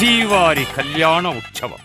శ్రీవారి కళ్యాణ ఉత్సవం.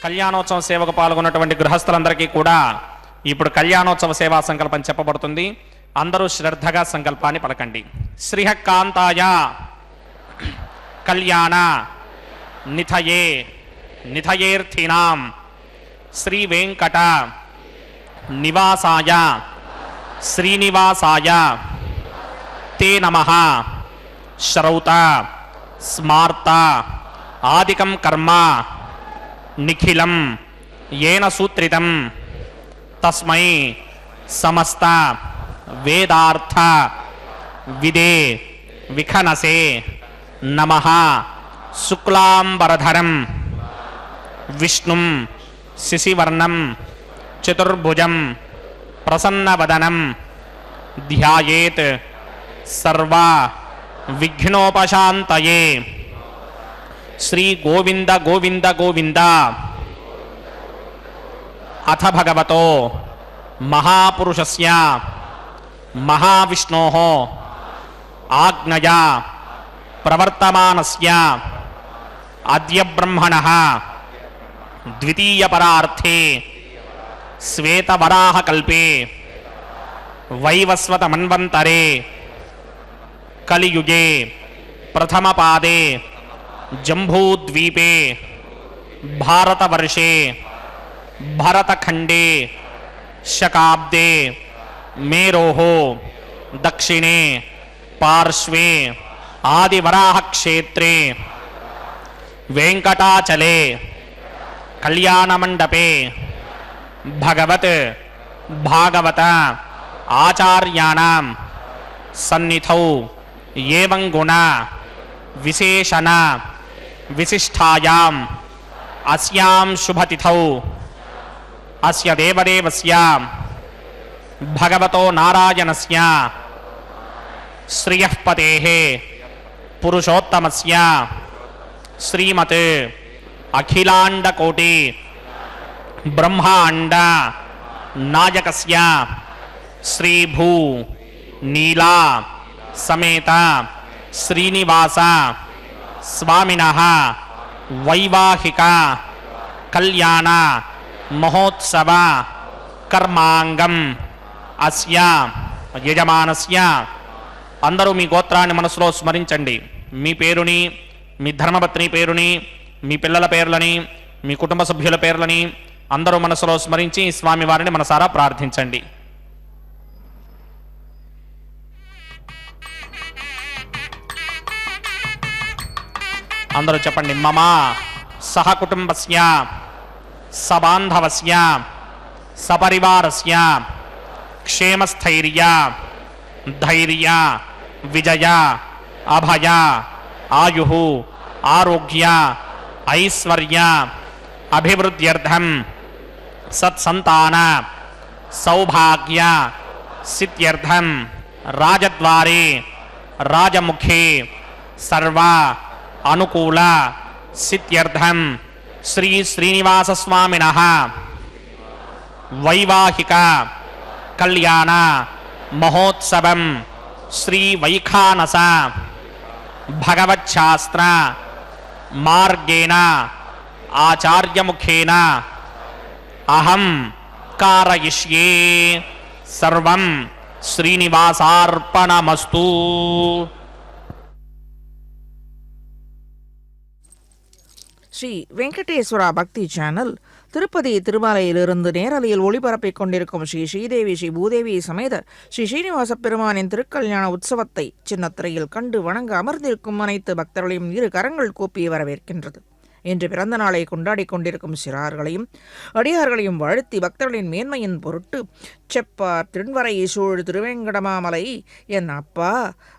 కళ్యాణోత్సవ సేవకు పాల్గొన్నటువంటి గృహస్థులందరికీ కూడా ఇప్పుడు కళ్యాణోత్సవ సేవా సంకల్పం చెప్పబడుతుంది. అందరూ శ్రద్ధగా సంకల్పాన్ని పలకండి. శ్రీహ కాంతాయ కళ్యాణ నిథయే నిథయేర్థినాం శ్రీ వెంకట నివాసాయ శ్రీనివాసాయ తే నమః శ్రౌత స్మార్త ఆదికం కర్మ నిఖిలం ఏన సూత్రితం తస్మై సమస్త వేదార్థ విదే విఖనసే నమః శుక్లాంబరధరం విష్ణుం శశివర్ణం చతుర్భుజం ప్రసన్నవదనం ధ్యాయేత్ సర్వ విఘ్నోపశాంతయే. శ్రీ గోవింద గోవింద గోవింద. అథ భగవతో మహాపురుషస్య మహావిష్ణోః ఆజ్ఞయా ప్రవర్తమానస్య అద్య బ్రహ్మణః ద్వితీయపరార్థే శ్వేతవరాహకల్పే వైవస్వతమన్వంతరే కలియుగే ప్రథమపాదే జంబూద్వీపే భారతవర్షే భరతఖండే శకాబ్దే మేరోః దక్షిణే పార్శ్వే ఆదివరాహక్షేత్రే వెంకటాచలే కళ్యాణమండపే భగవత్ భాగవత ఆచార్యాణం సన్నిధౌ ఏవం గుణ విశేషణ విశిష్టాయాం అస్యాం శుభతిథౌ అస్య దేవదేవస్య భగవతో నారాయణస్య శ్రియః పతేః పురుషోత్తమస్య శ్రీమత్ అఖిలాండకోటి బ్రహ్మాండ నాయకస్య శ్రీభూ నీలా సమేత శ్రీనివాస స్వామినః వైవాహిక కళ్యాణ మహోత్సవ కర్మాంగం అస్య యజమానస్య. అందరూ మీ గోత్రాన్ని మనసులో స్మరించండి. మీ పేరుని, మీ ధర్మపత్ని పేరుని, మీ పిల్లల పేర్లని, మీ కుటుంబ సభ్యుల పేర్లని అందరూ మనసులో స్మరించి స్వామివారిని మనసారా ప్రార్థించండి. అందరూ చెప్పండి. మమ సహ కుటుంబస్య సబాంధవస్య సపరివారస్య క్షేమస్థైర్య ధైర్య విజయ అభయ ఆయుః ఆరోగ్య ఐశ్వర్య అభివృద్ధ్యర్థం సత్సంతాన సౌభాగ్య సిద్ధ్యర్థం రాజద్వారే రాజముఖే సర్వ అనుకూల సిద్ధ్యర్థం శ్రీ శ్రీనివాస స్వామినః వైవాహిక కళ్యాణ మహోత్సవం శ్రీ వైఖానస భగవచ్ఛాస్త్ర మార్గేణ ఆచార్యముఖేన అహం కారయిష్యే. సర్వం శ్రీనివాసార్పణమస్తు. ஸ்ரீ வெங்கடேஸ்வரா பக்தி சேனல் திருப்பதி திருமலையிலிருந்து நேரலையில் ஒளிபரப்பிக் கொண்டிருக்கும் ஸ்ரீ ஸ்ரீதேவி ஸ்ரீ பூதேவி சமேத ஸ்ரீ ஸ்ரீனிவாச பெருமானின் திருக்கல்யாண உற்சவத்தை சின்னத்திரையில் கண்டு வணங்க அமர்ந்திருக்கும் அனைத்து பக்தர்களையும் இரு கரங்கள் கூப்பி வரவேற்கின்றது. இன்று பிறந்த நாளை கொண்டாடி கொண்டிருக்கும் சிறார்களையும் அடியார்களையும் வாழ்த்தி பக்தர்களின் மேன்மையின் பொருட்டு செப்பார் திருவரை சூழ் திருவேங்கடமாமலை என் அப்பா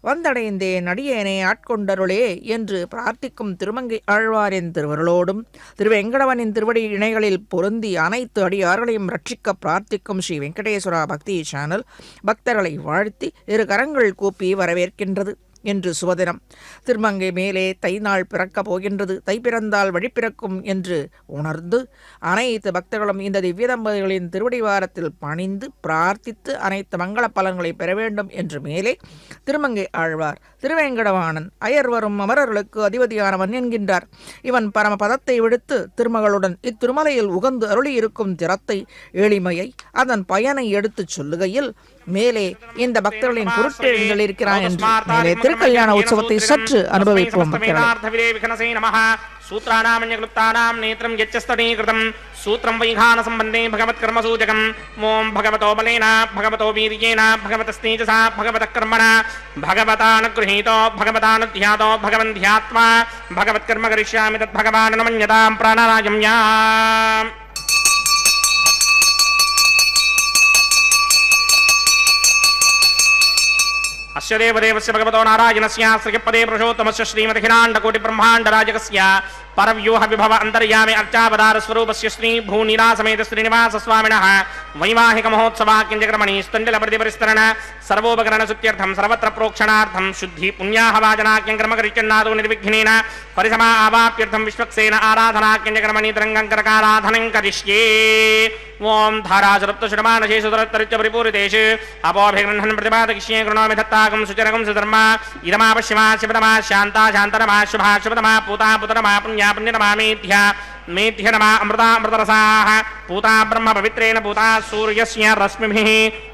வந்தடைந்தேன் அடியேனே ஆட்கொண்டருளே என்று பிரார்த்திக்கும் திருமங்கை ஆழ்வாரின் திருவருளோடும் திருவேங்கடவனின் திருவடி இணைகளில் பொருந்தி அனைத்து அடியார்களையும் ரட்சிக்க பிரார்த்திக்கும் ஸ்ரீ வெங்கடேஸ்வரா பக்தி சேனல் பக்தர்களை வாழ்த்தி இரு கரங்கள் கூப்பி வரவேற்கின்றது. என்று சுபதினம். திருமங்கை மேலே தை நாள் பிறக்கப் போகின்றது, தை பிறந்தால் வழி பிறக்கும் என்று உணர்ந்து அனைத்து பக்தர்களும் இந்த திவ்ய தம்பதிகளின் திருவடிவாரத்தில் பணிந்து பிரார்த்தித்து அனைத்து மங்கள பலன்களை பெற வேண்டும் என்று மேலே திருமங்கை ஆழ்வார் திருவேங்கடவாணன் அயர் வரும் அமரர்களுக்கு அதிபதியானவன் என்கின்றார். இவன் பரம பதத்தை விடுத்து திருமகளுடன் இத்திருமலையில் உகந்து அருளியிருக்கும் திறத்தை, எளிமையை, அதன் பயனை எடுத்துச் சொல்லுகையில் மேலே இந்த பக்தர்களின் பொருட்டெழுந்தல் இருக்கிறான் என்று மேலே திருக்கல்யாண உற்சவத்தை சற்று அனுபவிப்போம். सूत्राणामन्यक्लुप्तानां नेत्रं यच्चस्तनीकृतं सूत्रं वैघान सम्बन्धे भगवत्कर्मसूचकम् ओं भगवतो बलेन भगवतो वीर्येण भगवतस्तेजसा भगवतः कर्मणा भगवतानुगृहीतो भगवतानुध्यातो भगवन्ध्यात्मा भगवत्कर्म करिष्यामि तद्भगवान् न मन्यतां प्राणाराजम्या अस्य देवदेवस्य भगवतो नारायणस्य श्रीपदे पुरुषोत्तमस्य श्रीमदखिलाण्डकोटिब्रह्माण्डराजकस्य परव्यूह विभव अंतर्यामे अर्चावतार स्वरूपस्य श्री भूनीला समेत श्रीनिवास स्वामिनः वैवाहिक महोत्सवाक्यक्रमणि स्तण्डल प्रतिपरिस्तरण सर्वोपकरण सुत्यर्थं सर्वत्र प्रोक्षणार्थं शुद्धि पुण्याहवाचनाक्यक्रम करिष्यन्नादो निर्विघ्नेन परिसमा आवाप्यर्थं विश्वक्सेन आराधनाक्यक्रमणि तरङ्गङ्करकाराधनं करिष्ये ओं धारासुरप्तशुडमानशेषु तरत्तरिच्च परिपूरितेषु अपोभिगृह्णन् प्रतिपादयिष्ये कृणोमि दत्तागं सुचरगं सुधर्मा इदमापश्यमा शिवतमा शान्ता शान्तरमा शुभा शुभतमा पूता पुतरमा पुण्या पुण्यतमा मेध्या मेध्य नमा अमृता अमृतरसाः पूता ब्रह्म पवित्रेण पूता सूर्यस्य रश्मिभिः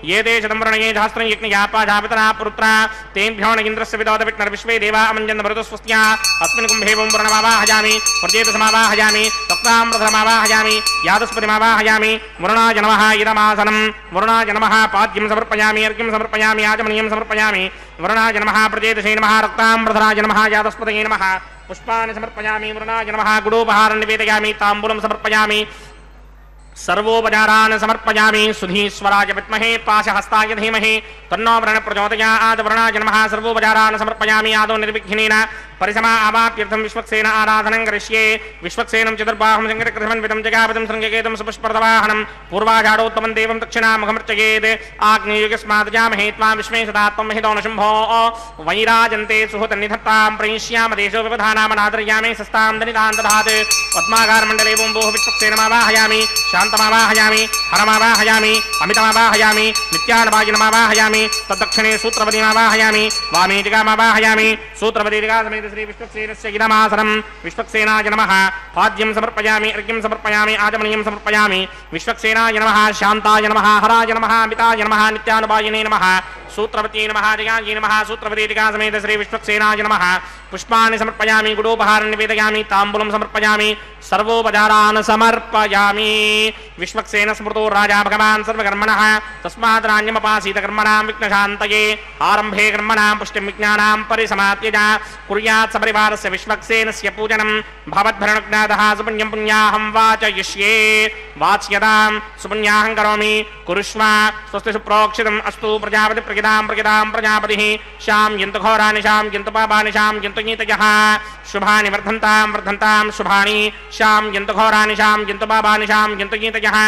ये ते शतं वर्णये सहस्रं यज्ञयापाजापितरा पुरुत्रा तेभ्यो न इन्द्रस्य विदोद विष्णुर्विश्वे देवा अमञ्जन् भरतु स्वस्त्या अस्मिन् कुम्भे वं वर्णमावाहयामि प्रजेतसमावाहयामि तक्तामृतमावाहयामि यादस्पतिमावाहयामि वरुणाय नमः इदमासनं वरुणाय नमः पाद्यं समर्पयामि अर्घ्यं समर्पयामि आचमनीयं समर्पयामि वरुणाय नमः प्रजेतसे नमः रक्तामृतराय नमः यादस्पतये नमः पुष्पाणि समर्पयामि वरुणाय नमः गुडोपहारं निवेदयामि ताम्बूलं समर्पयामि सर्वोपचारान् समर्पयामि सुधीश्वराय विद्महे पाशहस्ताय धीमहि तन्नो वरुणः प्रचोदयात् वरुणाय नमः सर्वोपचारान् समर्पयामि आदौ निर्विघ्नेन परिसमा आवाप्यर्थं विश्वक्सेन आराधनं करिष्ये विश्वक्सेनं चतुर्बाहुं शङ्करकृतमन्वितं जगापदं शृङ्गकेतं सुपुष्पदवाहनं पूर्वाषाढोत्तमं देवं दक्षिणामुखमर्चयेत् आग्नेयुगस्मादजामहे त्वां विश्वे सदा त्वं महितो न शुम्भो वैराजन्ते सुहृतन्निधत्तां प्रयिष्याम देशो व्यवधानामनादर्यामि सस्तां दनितां दधात् पद्माकारमण्डले बुम्बोः विश्वक्सेनमावाहयामि शान्तमावाहयामि हरमावाहयामि अमितमावाहयामि नित्यानवाजिनमावाहयामि तद्दक्षिणे सूत्रपतिमावाहयामि वामे दिगामावाहयामि सूत्रपतिदिगा समेत श्री विश्वक्सेनस्य इदमासनं विश्वक्सेनाय नमः पाद्यं समर्पयामि अर्घ्यं समर्पयामि आचमनीयं समर्पयामि विश्वक्सेनाय नमः शान्ताय नमः हराय नमः अमिताय नमः नित्यानुपायिने नमः सूत्रवती नमः दिगायै नमः सूत्रवती दिगा समेत श्री विश्वक्सेनाय नमः पुष्पाणि समर्पयामि गुडोपहारं निवेदयामि ताम्बूलं समर्पयामि सर्वोपचारान् समर्पयामि विश्वक्सेन स्मृतो राजा भगवान् सर्वकर्मणः तस्मात् राज्ञमपासीत कर्मणां विघ्नशान्तये आरम्भे कर्मणां पुष्टिं विज्ञानां परिसमाप्यज कुर्यात् सपरिवारस्य विश्वक्सेनस्य पूजनं भवद्भरणज्ञातः सुपुण्यं पुण्याहं वाचयिष्ये वाच्यतां सुपुण्याहं करोमि कुरुष्व स्वस्ति सुप्रोक्षितम् अस्तु प्रजापति प्रगिदां प्रजापतिः शां यन्तु घोराणि शां यन्तु पापानि शां यन्तु गीतयः शुभानि वर्धन्तां शुभानि शां यन्तु घोराणि शां यन्तु पापानि शां यन्तु गीतयः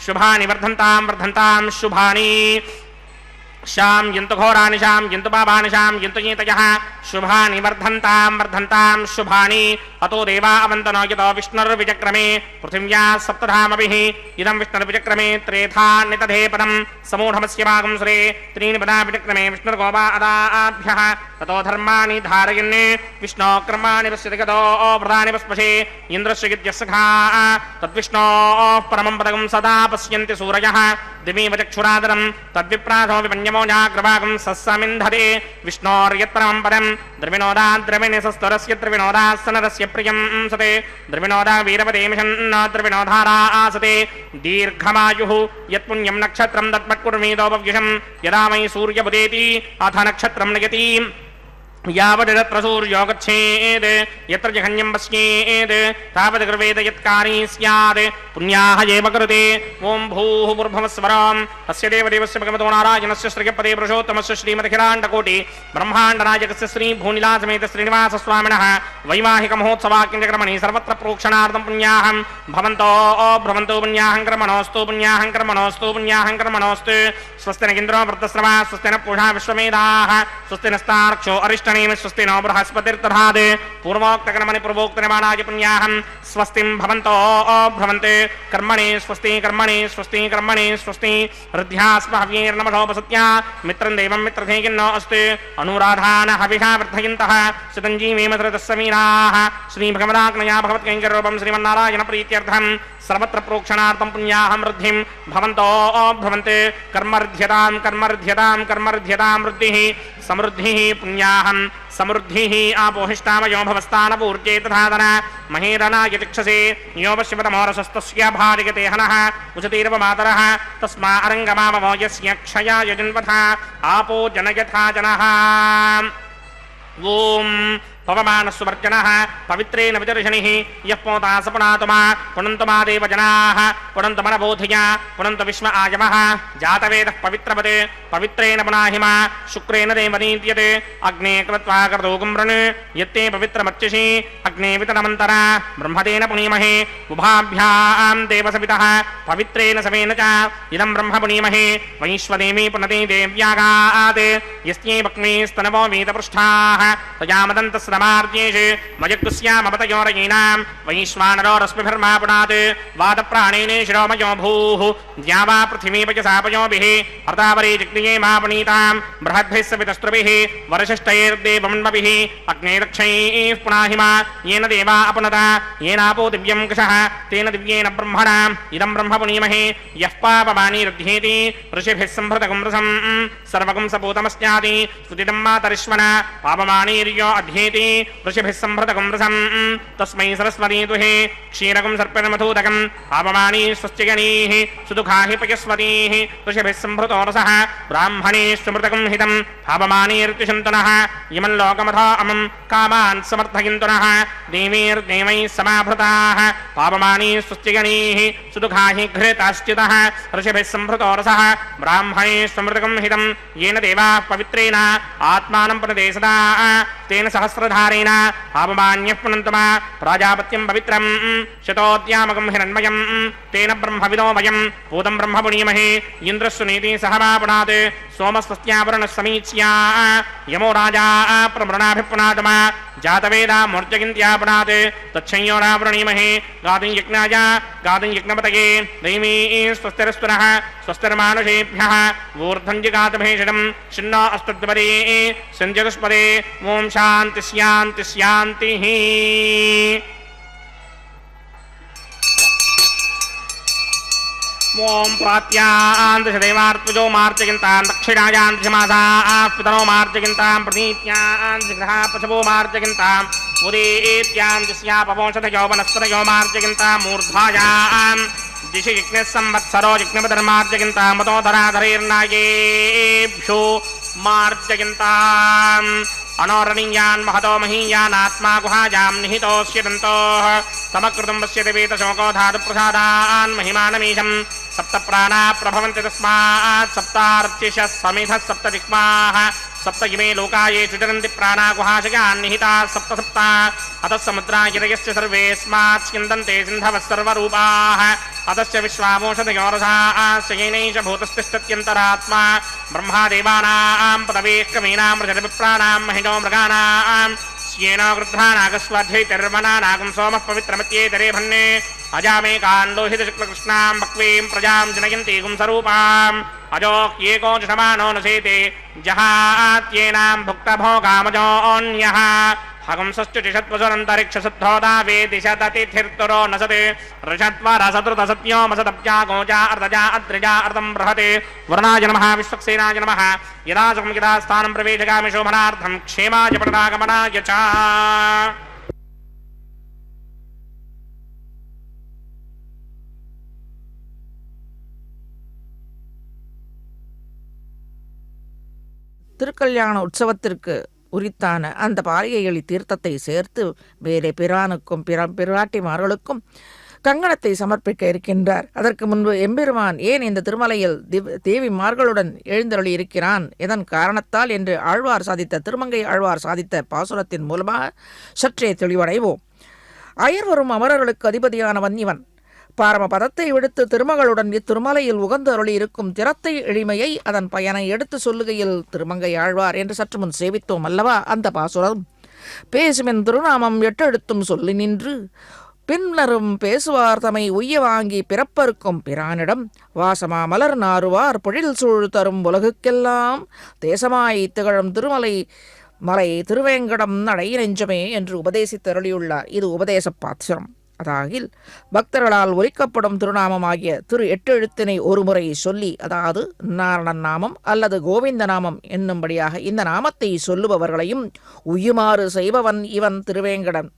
शुभानि वर्धन्तां शुभानि शां यन्तु घोराणि शां यन्तु पापानि शां यन्तु गीतयः शुभानि वर्धन्तां शुभानि अतो देवा अवन्तनो यतो विष्णुर्विचक्रमे पृथिव्या सप्तधामभिः इदं विष्णुर्विचक्रमे त्रेधा नितधे पदं समूढमस्य भागं श्रे त्रीणि पदा विचक्रमे विष्णुर्गोपा अदाभ्यः ततो धर्माणि धारयन् विष्णो कर्माणि पश्यति गतो व्रतानि पस्पशे इन्द्रस्य गिद्यस्सखा तद्विष्णोः परमं पदकं सदा पश्यन्ति सूरयः दिवीव चक्षुरादरं तद्विप्रासो विपन्यमो जाग्रभागं सस्समिन्धते विष्णोर्यत्परमं पदं द्रविणोदा द्रविणसस्तरस्य द्रविणोदासनरस्य प्रियं सते द्रविणोदा वीरपदेमिषन्न द्रविणोधारा आसते दीर्घमायुः यत्पुण्यं नक्षत्रं दत्मत्कुर्मीदोपव्युषं यदा मयि सूर्यमुदेति अथ नक्षत्रं नयति यावदत्र सूर्यो गच्छेत् यत्र जघन्यं पश्येत् तावद् गर्वेद यत्कारी स्यात् पुण्याः एव कृते ओं भूः भूर्भुवस्वरम् अस्य देवदेवस्य भगवतो नारायणस्य श्रीपदे पुरुषोत्तमस्य श्रीमदखिलाण्डकोटि ब्रह्माण्डनायकस्य श्री भूनिला समेत श्रीनिवास स्वामिनः वैवाहिक महोत्सवाक्यक्रमणि सर्वत्र प्रोक्षणार्थं पुण्याहं भवन्तो भ्रमन्तो पुण्याहं कर्मणोऽस्तु पुण्याहं कर्मणोऽस्तु पुण्याहं कर्मणोऽस्तु स्वस्ति न इन्द्रो वृद्धश्रवा स्वस्ति न पूषा विश्वमेधाः स्वस्ति नस्तार्क्ष्यो अरिष्ट अष्टनेमि स्वस्ति नो बृहस्पतिर्दधात् पूर्वोक्तकर्मणि पूर्वोक्तनिर्माणाय पुण्याहं स्वस्तिं भवन्तो भ्रमन्ते कर्मणि स्वस्ति कर्मणि स्वस्ति कर्मणि स्वस्ति हृद्यास्म हव्यैर्नमसोपसत्या मित्रं देवं मित्रधेयिन्नो अस्ति अनुराधान हविषा वर्धयन्तः सुतञ्जीवेमधृतस्समीराः श्रीभगवदाग्नया भगवत्कैङ्कर्यरूपं श्रीमन्नारायण प्रीत्यर्थं सर्वत्र प्रोक्षणार्थं पुण्याहं वृद्धिं भवन्तो भवन्ते कर्मर्ध्यतां कर्मर्ध्यतां कर्मर्ध्यतां वृद्धिः समृद्धिः पुण्याहं समृद्धिः आपोहिष्टामयो भवस्तानपूर्जे तथादन महेरनाय तिक्षसे यो पश्यपतमोरसस्तस्य भार्यते हनः उचतीर्वमातरः तस्मा अरङ्गमामवो यस्य क्षयाय जन्वथा आपो जनयथा जनः ॐ पवमानस्वर्जनः पवित्रेण विदर्शनिः यः पोता सपुनातुमा पुनन्तुमादेव जनाः पुनन्तमनबोधया पुनन्त विश्व आयमः जातवेदः पवित्रपदे पवित्रेण पुनाहिमा शुक्रेण देवनीत्यते अग्ने कृत्वा कर्तोगुं वृण् यत्ते पवित्रमर्चिषि अग्ने वितनमन्तरा ब्रह्मतेन पुनीमहे उभाभ्यां देवसवितः पवित्रेण समेन च इदं ब्रह्म पुनीमहे वैश्वदेवी पुनते देव्यागात् यस्यै वक्मे स्तनवो वेदपृष्ठाः तयामदन्तस्य मार्जेषु मयकुस्यामवतयोरयीनां वैश्वानरो रश्मिभिर्मा पुनात् वादप्राणेन शिरोमयो भूः द्यावा पृथिवी पयसापयोभिः अर्तावरे जिग्निये मा पुनीतां बृहद्भिः सवितस्त्रुभिः वरशिष्टैर्देवमन्वभिः अग्ने रक्षैः पुनाहिमा येन देवा अपनता येनापो दिव्यं कृशः तेन दिव्येन ब्रह्मणाम् इदं ब्रह्म पुनीमहे यः पापमानि रुध्येति ऋषिभिः सम्भृतगुं रसं सर्वगुं सपूतमस्याति स्तुतिदं मातरिश्वना पापमानीर्यो अध्येति ऋषिभिः सम्भृतगुं रसं तस्मै सरस्वती दुहे क्षीरगुं सर्पिर्मधूदकं पापमानी स्वस्तिगणीः सुदुःखा हि पयस्वतीः ऋषिभिः सम्भृतो रसः ब्राह्मणे स्मृतगुं हितं पापमानीर्तिशन्तनः इमं लोकमथो अमं कामान् समर्थयन्तुनः देवीर्देवैः समाभृताः पापमानी स्वस्तिगणीः सुदुःखा हि घृताश्चितः ऋषिभिः सम्भृतो रसः ब्राह्मणे स्मृतगुं हितं येन देवाः पवित्रेण आत्मानं पुनते सदा तेन सहस्रधारेण पापमान्यः पुनन्तमा प्राजापत्यं पवित्रं शतोद्यामकं हिरण्मयं तेन ब्रह्मविदो वयं भूतं ब्रह्म पुनीमहे इन्द्रस्वनीति सह वा पुनात् सोमस्वस्त्यावरणः समीच्या यमो राजा प्रमृणाभिपुनातमा जातवेदा मूर्जगिन्त्या पुनात् तच्छंयोरावृणीमहे गातुं यज्ञाय गातुं यज्ञपतये दैवी स्वस्तिरस्तुनः स्वस्तिर्मानुषेभ्यः ऊर्ध्वञ्जिगातभेषणं छिन्नो अस्तद्वरे सञ्जतुष्पदे ॐ शान्ति शान्ति शान्तिः ओम प्रात्यान्तिशदेवार्त्वजो मार्जयन्तां दक्षिणायान्तिशमासाः पितरो मार्जयन्तां प्रतीत्यान्तिग्रहा पशवो मार्जयन्तां उदेत्यान्तिस्यापवंशतयो वनस्पतयो मार्जयन्तां मूर्ध्वायां दिशि जिग्निः संवत्सरो जिग्निपतिर्मार्जयन्तां मतोधराधरैर्नायेभ्यो मार्जयन्ताम् अनोरणीयान् महतो महीयानात्मा गुहायां निहितोऽस्य दन्तोः तमकृतं पश्यति वेतशोको धातुप्रसादान् महिमानमीशं सप्त प्राणा प्रभवन्ति तस्मात् सप्तार्चिषः समिधः सप्त दिक्पाः सप्त इमे लोकाये सुचरन्ति प्राणा गुहाशयान् निहिताः सप्त सप्ता अतः समुद्रा गिरयस्य सर्वेऽस्मात् स्यन्दन्ते सिन्धवः सर्वरूपाः अतश्च विश्वामोषधयोरसाश्च येनैष भूतस्तिष्ठत्यन्तरात्मा ब्रह्मादेवानां पदवेः क्रमेणां प्रजलविप्राणां महिनो मृगाणां स्येन गृध्रानागस्वाध्यैतर्वनानागं सोमः पवित्रमत्येतरे भन्ने अजामेकान् लोहितशुक्लकृष्णां बक्वीं प्रजां जनयन्ति गुंसरूपाम् अजोह्येको जुषमानो न सेते जहात्येनां भुक्तभोगामजोऽन्यः हगंसश्चुषत्वसुरन्तरिक्षसुद्धोदा वेदिशदतिथिर्तुरो नसते ऋषत्वरसतृतसत्यो मसदप्या गोजा अर्धजा अद्रिजा अर्धं बृहते वरुणाय नमः विश्वक्सेनाय नमः यदा सुखं यदा स्थानं प्रवेशगामि शोभनार्थं क्षेमाय प्रदागमनाय च திருக்கல்யாண உற்சவத்திற்கு உரித்தான அந்த பாலிகைகளி தீர்த்தத்தை சேர்த்து வேறே பிரானுக்கும் பிராட்டிமார்களுக்கும் கங்கணத்தை சமர்ப்பிக்க இருக்கின்றார். அதற்கு முன்பு எம்பெருமான் ஏன் இந்த திருமலையில் தேவிமார்களுடன் எழுந்தருளி இருக்கிறான், எதன் காரணத்தால் என்று ஆழ்வார் சாதித்த திருமங்கை ஆழ்வார் சாதித்த பாசுரத்தின் மூலமாக சற்றே தெளிவடைவோம். அயர்வரும் அமரர்களுக்கு அதிபதியானவன் இவன். பரமபதத்தை விடுத்து திருமகளுடன் இத்திருமலையில் உகந்து அருளி இருக்கும் திறத்தை எளிமையை அதன் பயனை எடுத்து சொல்லுகையில் திருமங்கை ஆழ்வார் என்று சற்று முன் சேவித்தோம் அல்லவா? அந்த பாசுரம் பேசுமென் திருநாமம் எட்டெழுத்தும் சொல்லி நின்று பின்னரும் பேசுவார் தமை உய்ய வாங்கி பிறப்பருக்கும் பிரானிடம் வாசமா மலர் நாறுவார் பொழில் சூழ் தரும் உலகுக்கெல்லாம் தேசமாய் திகழும் திருமலை மலை திருவேங்கடம் நடை நெஞ்சமே என்று உபதேசித்தருளியுள்ளார். இது உபதேச பாத்திரம். அதாகில் பக்தர்களால் ஒலிக்கப்படும் திருநாமமாகிய திரு எட்டெழுத்தினை ஒருமுறை சொல்லி, அதாவது நாரணன் நாமம் அல்லது கோவிந்த நாமம் என்னும்படியாக இந்த நாமத்தை சொல்லுபவர்களையும் உய்யுமாறு செய்பவன் இவன் திருவேங்கடன்.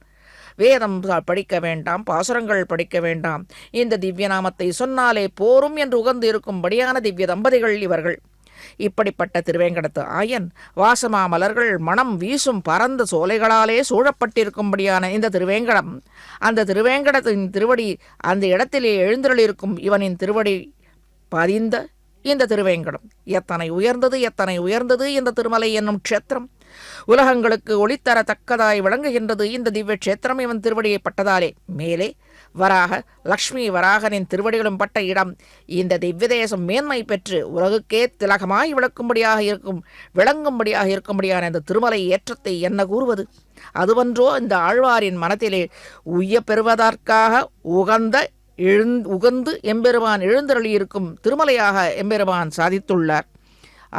வேதம் படிக்க வேண்டாம், பாசுரங்கள் படிக்க வேண்டாம், இந்த திவ்ய நாமத்தை சொன்னாலே போரும் என்று உகந்து இருக்கும்படியான திவ்ய தம்பதிகள் இவர்கள். இப்படிப்பட்ட திருவேங்கடத்து ஆயன் வாசமா மலர்கள் மனம் வீசும் பரந்த சோலைகளாலே சூழப்பட்டிருக்கும்படியான இந்த திருவேங்கடம், அந்த திருவேங்கடத்தின் திருவடி அந்த இடத்திலே எழுந்தருளிருக்கும் இவனின் திருவடி பதிந்த இந்த திருவேங்கடம் எத்தனை உயர்ந்தது, எத்தனை உயர்ந்தது இந்த திருமலை என்னும் க்ஷேத்திரம். உலகங்களுக்கு ஒளித்தரத்தக்கதாய் விளங்குகின்றது இந்த திவ்ய க்ஷேத்திரம் இவன் திருவடியை பட்டதாலே. மேலே வராக லக்ஷ்மி வராகனின் திருவடிகளும் பட்ட இடம். இந்த திவ்ய தேசம் மேன்மை பெற்று உலகுக்கே திலகமாய் விளங்கும்படியாக இருக்கும்படியான இந்த திருமலை ஏற்றத்தை என்ன கூறுவது? அதுவன்றோ இந்த ஆழ்வாரின் மனத்திலே உய்ய பெறுவதற்காக உகந்து எம்பெருமான் எழுந்தருளியிருக்கும் திருமலையாக எம்பெருமான் சாதித்துள்ளார்.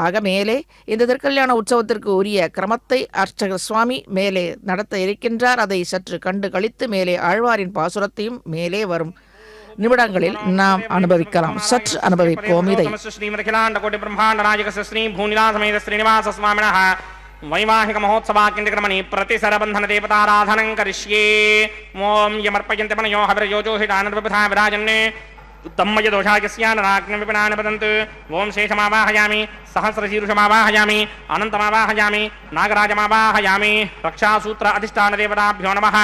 ஆக மேலே இந்த திருக்கல்யாண உற்சவத்திற்கு உரிய கிரமத்தை அர்ச்சகர் சுவாமி மேலே நடத்த இருக்கின்றார். அதை சற்று கண்டு கழித்து மேலே ஆழ்வாரின் பாசுரத்தையும் மேலே வரும் நிமிடங்களில் நாம் அனுபவிக்கலாம். சற்று அனுபவிப்போம் இதை. वैवाहिक महोत्सवाकिंक्रमणि प्रतिसरबंधन देवताराधनं करिष्ये। ओम यमर्पयन्ते मनयो हविर्योजोहितानर्वपथा विराजन्ने उत्तमय दोषायस्यानराग्निविपणानि वदन्तु। ओम शेषमावाहयामि, सहस्रशीर्षमावाहयामि, अनन्तमावाहयामि, नागराजमावाहयामि। रक्षासूत्र अधिष्ठानदेवताभ्यो नमः।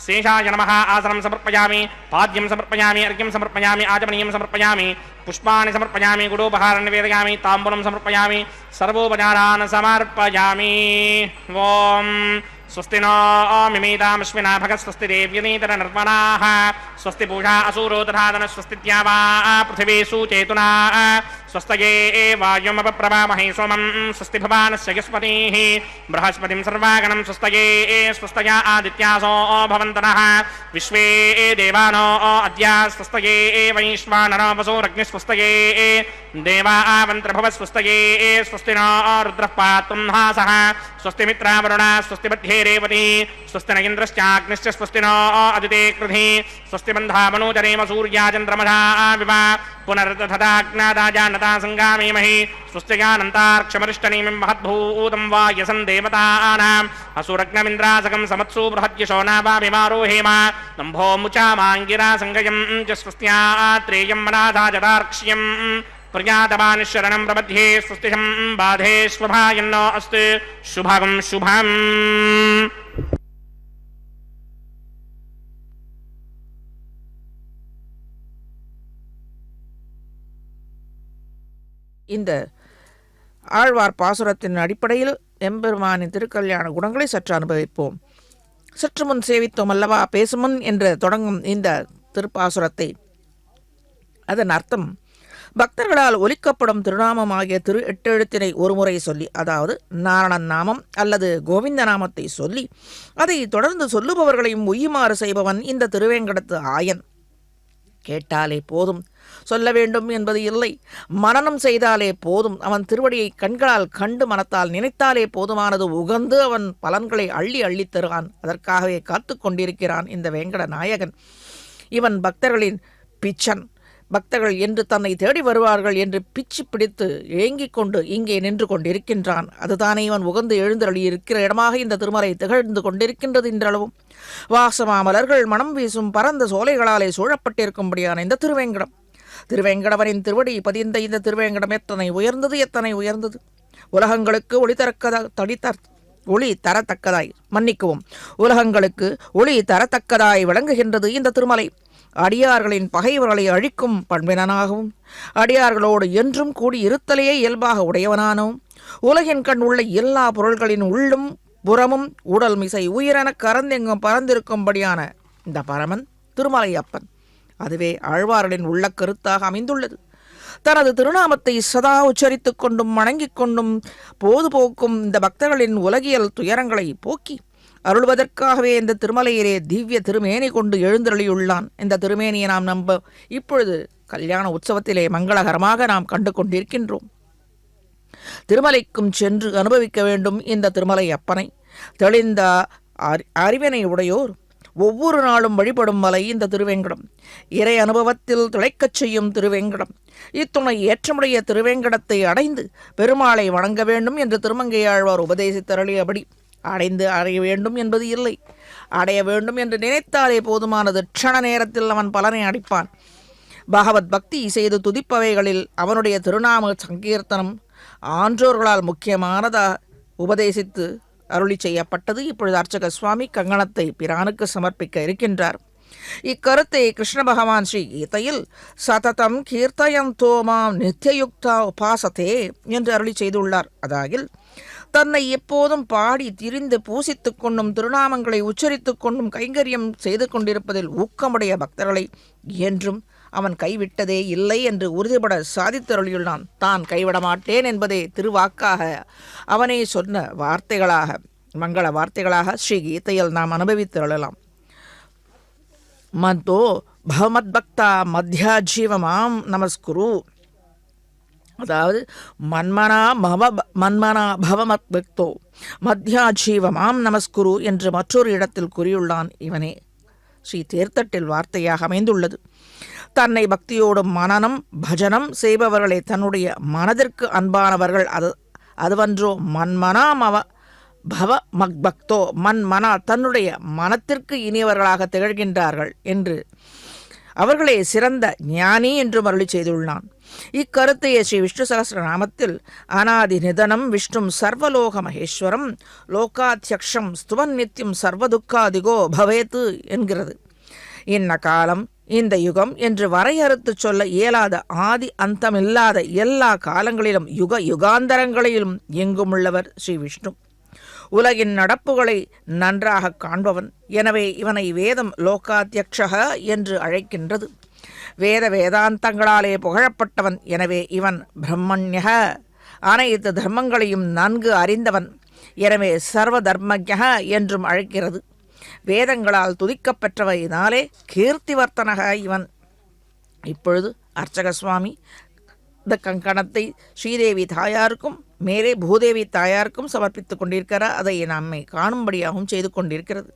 शेषाय नमः। आसनं समर्पयामि, पाद्यं समर्पयामि, अर्घ्यं समर्पयामि, आचमनीयं समर्पयामि, पुष्पाणि समर्पयामि, गुडोपहारं निवेदयामि, ताम्बूलं समर्पयामि, सर्वोपचारान् समर्पयामि। ओम स्वस्ति नो मिमीतामश्विना भगः स्वस्ति देव्यनीतरनर्मणाः स्वस्ति पूषा असूरो दधातन स्वस्ति द्यावा पृथिवी सुचेतुना स्वस्तये वायुमपप्रभामहे सोमं स्वस्ति भवानस्य यस्पतिः बृहस्पतिं सर्वागणं स्वस्तये स्वस्तया आदित्यासो भवन्तनः विश्वे देवानो अद्य स्वस्तये वैश्वानरो वसुरग्निः स्वस्तये देवा आवन्त्रभवः स्वस्तये स्वस्ति नो रुद्रः पातुं हासः स्वस्ति मित्रावरुणा स्वस्ति मध्ये रेवती स्वस्ति न इन्द्रश्चाग्निश्च स्वस्ति नो अदिते कृधि स्वस्ति बन्धामनोजरेम सूर्याचन्द्रमसा विवा पुनर्दधताग्नादाजानता सङ्गामेमहि स्वस्तिगानन्तार्क्षमरिष्टनीमिं महद्भूतं वा यसन देवतानाम् असुरग्नमिन्द्रासकं समत्सु बृहद्यशो नावामिमारोहेम नम्भो मुचामाङ्गिरा सङ्गयं च स्वस्त्यात्रेयं मनाधाजतार्क्ष्यम् प्रज्ञातमानिशरणं प्रबध्ये स्वस्तिशं बाधे स्वभायन्नो अस्तु शुभगं शुभम्। இந்த ஆழ்வார் பாசுரத்தின் அடிப்படையில் எம்பெருமானின் திருக்கல்யாண குணங்களை சற்று அனுபவிப்போம். சற்று முன் சேவித்தோம் அல்லவா பேசுமுன் என்று தொடங்கும் இந்த திருப்பாசுரத்தை. அதன் அர்த்தம் பக்தர்களால் ஒலிக்கப்படும் திருநாமமாகிய திரு எட்டெழுத்தினை ஒருமுறை சொல்லி, அதாவது நாரணன் நாமம் அல்லது கோவிந்த நாமத்தை சொல்லி அதை தொடர்ந்து சொல்லுபவர்களையும் உய்யுமாறு செய்பவன் இந்த திருவேங்கடத்து ஆயன். கேட்டாலே போதும், சொல்ல வேண்டும் என்பது இல்லை, மனனம் செய்தாலே போதும், அவன் திருவடியை கண்களால் கண்டு மனத்தால் நினைத்தாலே போதுமானது, உகந்து அவன் பலன்களை அள்ளி அள்ளித் தருவான். அதற்காகவே காத்து கொண்டிருக்கிறான் இந்த வேங்கட நாயகன். இவன் பக்தர்களின் பிச்சன். பக்தர்கள் என்று தன்னை தேடி வருவார்கள் என்று பிச்சு பிடித்து ஏங்கிக் கொண்டு இங்கே நின்று கொண்டிருக்கின்றான். அதுதானே இவன் உகந்து எழுந்தருளி இருக்கிற இடமாக இந்த திருமலை திகழ்ந்து கொண்டிருக்கின்றது. இன்றளவும் வாசமாமலர்கள் மனம் வீசும் பரந்த சோலைகளாலே சூழப்பட்டிருக்கும்படியான இந்த திருவேங்கடவனின் திருவடி பதிந்த இந்த திருவேங்கடம் எத்தனை உயர்ந்தது, எத்தனை உயர்ந்தது! உலகங்களுக்கு ஒளி தரத்தக்கதாய் விளங்குகின்றது இந்த திருமலை. அடியார்களின் பகைவர்களை அழிக்கும் பண்பினனாகவும் அடியார்களோடு என்றும் கூடி இருத்தலையே இயல்பாக உடையவனானவும் உலகின் கண் உள்ள எல்லா பொருள்களின் உள்ளும் புறமும் உடல் மிசை உயிரென கரந்தெங்கும் பறந்திருக்கும்படியான இந்த பரமன் திருமலை அப்பன். அதுவே ஆழ்வார்களின் உள்ள கருத்தாக அமைந்துள்ளது. தனது திருநாமத்தை சதா உச்சரித்துக் கொண்டும் வணங்கிக் கொண்டும் போதுபோக்கும் இந்த பக்தர்களின் உலகியல் துயரங்களை போக்கி அருள்வதற்காகவே இந்த திருமலையிலே திவ்ய திருமேனி கொண்டு எழுந்தருளியுள்ளான். இந்த திருமேனியை நாம் இப்பொழுது கல்யாண உற்சவத்திலே மங்களகரமாக நாம் கண்டு கொண்டிருக்கின்றோம். திருமலைக்கும் சென்று அனுபவிக்க வேண்டும் இந்த திருமலை அப்பனை. தெளிந்த அறிவினை உடையோர் ஒவ்வொரு நாளும் வழிபடும் மலை இந்த திருவேங்கடம். இறை அனுபவத்தில் திளைக்கச் செய்யும் திருவேங்கடம். இத்துணை ஏற்றமுடைய திருவேங்கடத்தை அடைந்து பெருமாளை வணங்க வேண்டும் என்று திருமங்கையாழ்வார் உபதேசித்தருளியபடி அடைய வேண்டும் என்பது இல்லை. அடைய வேண்டும் என்று நினைத்தாலே போதுமானது. க்ஷண நேரத்தில் அவன் பலனை அடைப்பான். பகவத் பக்தி செய்து துதிப்பவைகளில் அவனுடைய திருநாம சங்கீர்த்தனம் ஆன்றோர்களால் முக்கியமானதாக உபதேசித்து அருளி செய்யப்பட்டது. இப்பொழுது அர்ச்சக சுவாமி கங்கணத்தை பிரானுக்கு சமர்ப்பிக்க இருக்கின்றார். இக்கருத்தை கிருஷ்ண பகவான் ஸ்ரீ கீதையில் சததம் கீர்த்தயந்தோ மாம் நித்தியயுக்தா உபாசத்தே என்று அருளி செய்துள்ளார். அதாகில் தன்னை எப்போதும் பாடி திரிந்து பூசித்துக் கொண்டும் திருநாமங்களை உச்சரித்துக் கொண்டும் கைங்கரியம் செய்து கொண்டிருப்பதில் ஊக்கமுடைய பக்தர்களை என்றும் அவன் கைவிட்டதே இல்லை என்று உறுதிபட சாதித்தருளியுள்ளான். தான் கைவிட மாட்டேன் என்பதே திருவாக்காக அவனே சொன்ன வார்த்தைகளாக, மங்கள வார்த்தைகளாக ஸ்ரீ கீதையில் நாம் அனுபவித்தருளலாம். மந்தோ பவமத் பக்தா மத்தியாஜீவமாம் நமஸ்குரு. அதாவது மன்மனா பவமத் பக்தோ மத்தியாஜீவமாம் நமஸ்குரு என்று மற்றொரு இடத்தில் கூறியுள்ளான். இவனே ஸ்ரீ தேர்த்தட்டில் வார்த்தையாக அமைந்துள்ளது. தன்னை பக்தியோடும் மனனம் பஜனம் செய்பவர்களை தன்னுடைய மனதிற்கு அன்பானவர்கள் அதுவன்றோ மன்மனா பவ மக்பக்தோ மன்மனா தன்னுடைய மனத்திற்கு இனியவர்களாக திகழ்கின்றார்கள் என்று அவர்களே சிறந்த ஞானி என்றும் அருளி செய்துள்ளான். இக்கருத்தையே ஸ்ரீ விஷ்ணு சகஸ்ரநாமத்தில் அநாதி நிதனம் விஷ்ணும் சர்வலோக மகேஸ்வரம் லோகாத்யக்ஷம் ஸ்துவன் நித்யம் சர்வதுக்காதிகோ பவேத்து என்கிறது. இன்ன காலம் இந்த யுகம் என்று வரையறுத்து சொல்ல இயலாத ஆதி அந்தமில்லாத எல்லா காலங்களிலும் யுகாந்தரங்களிலும் எங்குமுள்ளவர் ஸ்ரீ விஷ்ணு. உலகின் நடப்புகளை நன்றாக காண்பவன். எனவே இவனை வேதம் லோகாத்யக்ஷக என்று அழைக்கின்றது. வேதாந்தங்களாலே புகழப்பட்டவன். எனவே இவன் பிரம்மண்யக அனைத்து தர்மங்களையும் நன்கு அறிந்தவன். எனவே சர்வ தர்மஜக என்றும் அழைக்கிறது. வேதங்களால் துதிக்கப்பெற்றவையினாலே கீர்த்திவர்த்தனக இவன். இப்பொழுது அர்ச்சக சுவாமி இந்த கங்கணத்தை ஸ்ரீதேவி தாயாருக்கும் மேலே பூதேவி தாயாருக்கும் சமர்ப்பித்துக் கொண்டிருக்கிறார். அதை நம்மை காணும்படியாகவும் செய்து கொண்டிருக்கிறது.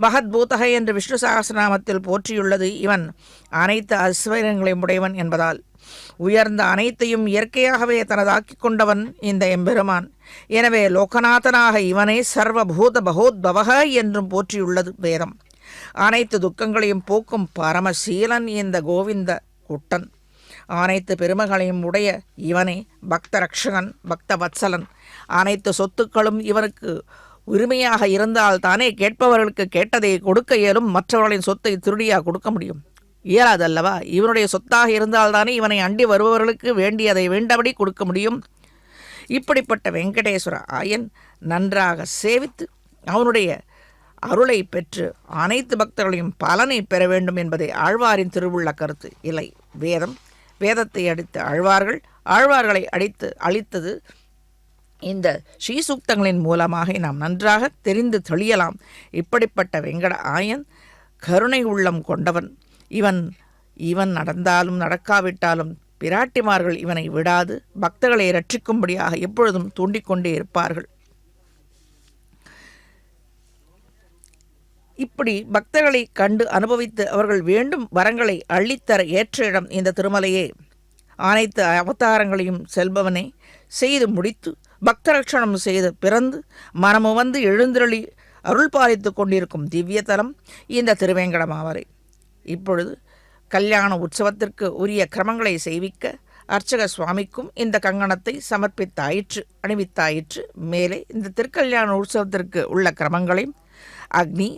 மகத்பூதக என்று விஷ்ணு சகஸ்ரநாமத்தில் போற்றியுள்ளது. இவன் அனைத்து ஐஸ்வர்யங்களையும் உடையவன் என்பதால் உயர்ந்த அனைத்தையும் இயற்கையாகவே தனதாக்கிக் கொண்டவன் இந்த எம்பெருமான். எனவே லோகநாதனாக இவனே சர்வபூத பகோத்பவக என்றும் போற்றியுள்ளது வேதம். அனைத்து துக்கங்களையும் போக்கும் பரமசீலன் இந்த கோவிந்த குட்டன். அனைத்து பெருமைகளையும் உடைய இவனே பக்த ரக்ஷகன், பக்த வத்சலன். அனைத்து சொத்துக்களும் இவனுக்கு உரிமையாக இருந்தால் தானே கேட்பவர்களுக்கு கேட்டதை கொடுக்க இயலும். மற்றவர்களின் சொத்தை திருடியா கொடுக்க முடியும்? இயலாதல்லவா? இவனுடைய சொத்தாக இருந்தால்தானே இவனை அண்டி வருபவர்களுக்கு வேண்டியதை வேண்டபடி கொடுக்க முடியும். இப்படிப்பட்ட வெங்கடேஸ்வர ஆயன் நன்றாக சேவித்து அவனுடைய அருளை பெற்று அனைத்து பக்தர்களையும் பலனை பெற வேண்டும் என்பதை ஆழ்வாரின் திருவுள்ள கருத்து. இல்லை, வேதத்தை அடித்த ஆழ்வார்களை அழித்தது இந்த ஸ்ரீசூக்தங்களின் மூலமாக நாம் நன்றாக தெரிந்து தெளியலாம். இப்படிப்பட்ட வெங்கட ஆயன் கருணை உள்ளம் கொண்டவன். இவன் நடந்தாலும் நடக்காவிட்டாலும் பிராட்டிமார்கள் இவனை விடாது பக்தர்களை ரட்சிக்கும்படியாக எப்பொழுதும் தூண்டிக்கொண்டே இருப்பார்கள். இப்படி பக்தர்களை கண்டு அனுபவித்து அவர்கள் வேண்டும் வரங்களை அள்ளித்தர ஏற்ற இடம் இந்த திருமலையே. அனைத்து அவதாரங்களையும் செல்பவனே செய்து முடித்து பக்தரட்சணம் செய்து பிறந்து மனமு வந்து எழுந்தருளி அருள் பாலித்து கொண்டிருக்கும் திவ்யதலம் இந்த திருவேங்கடமாவரை. இப்பொழுது கல்யாண உற்சவத்திற்கு உரிய கிரமங்களை செய்விக்க அர்ச்சக சுவாமிக்கும் இந்த கங்கணத்தை அணிவித்தாயிற்று. மேலே இந்த திருக்கல்யாண உற்சவத்திற்கு உள்ள கிரமங்களையும் அக்னி,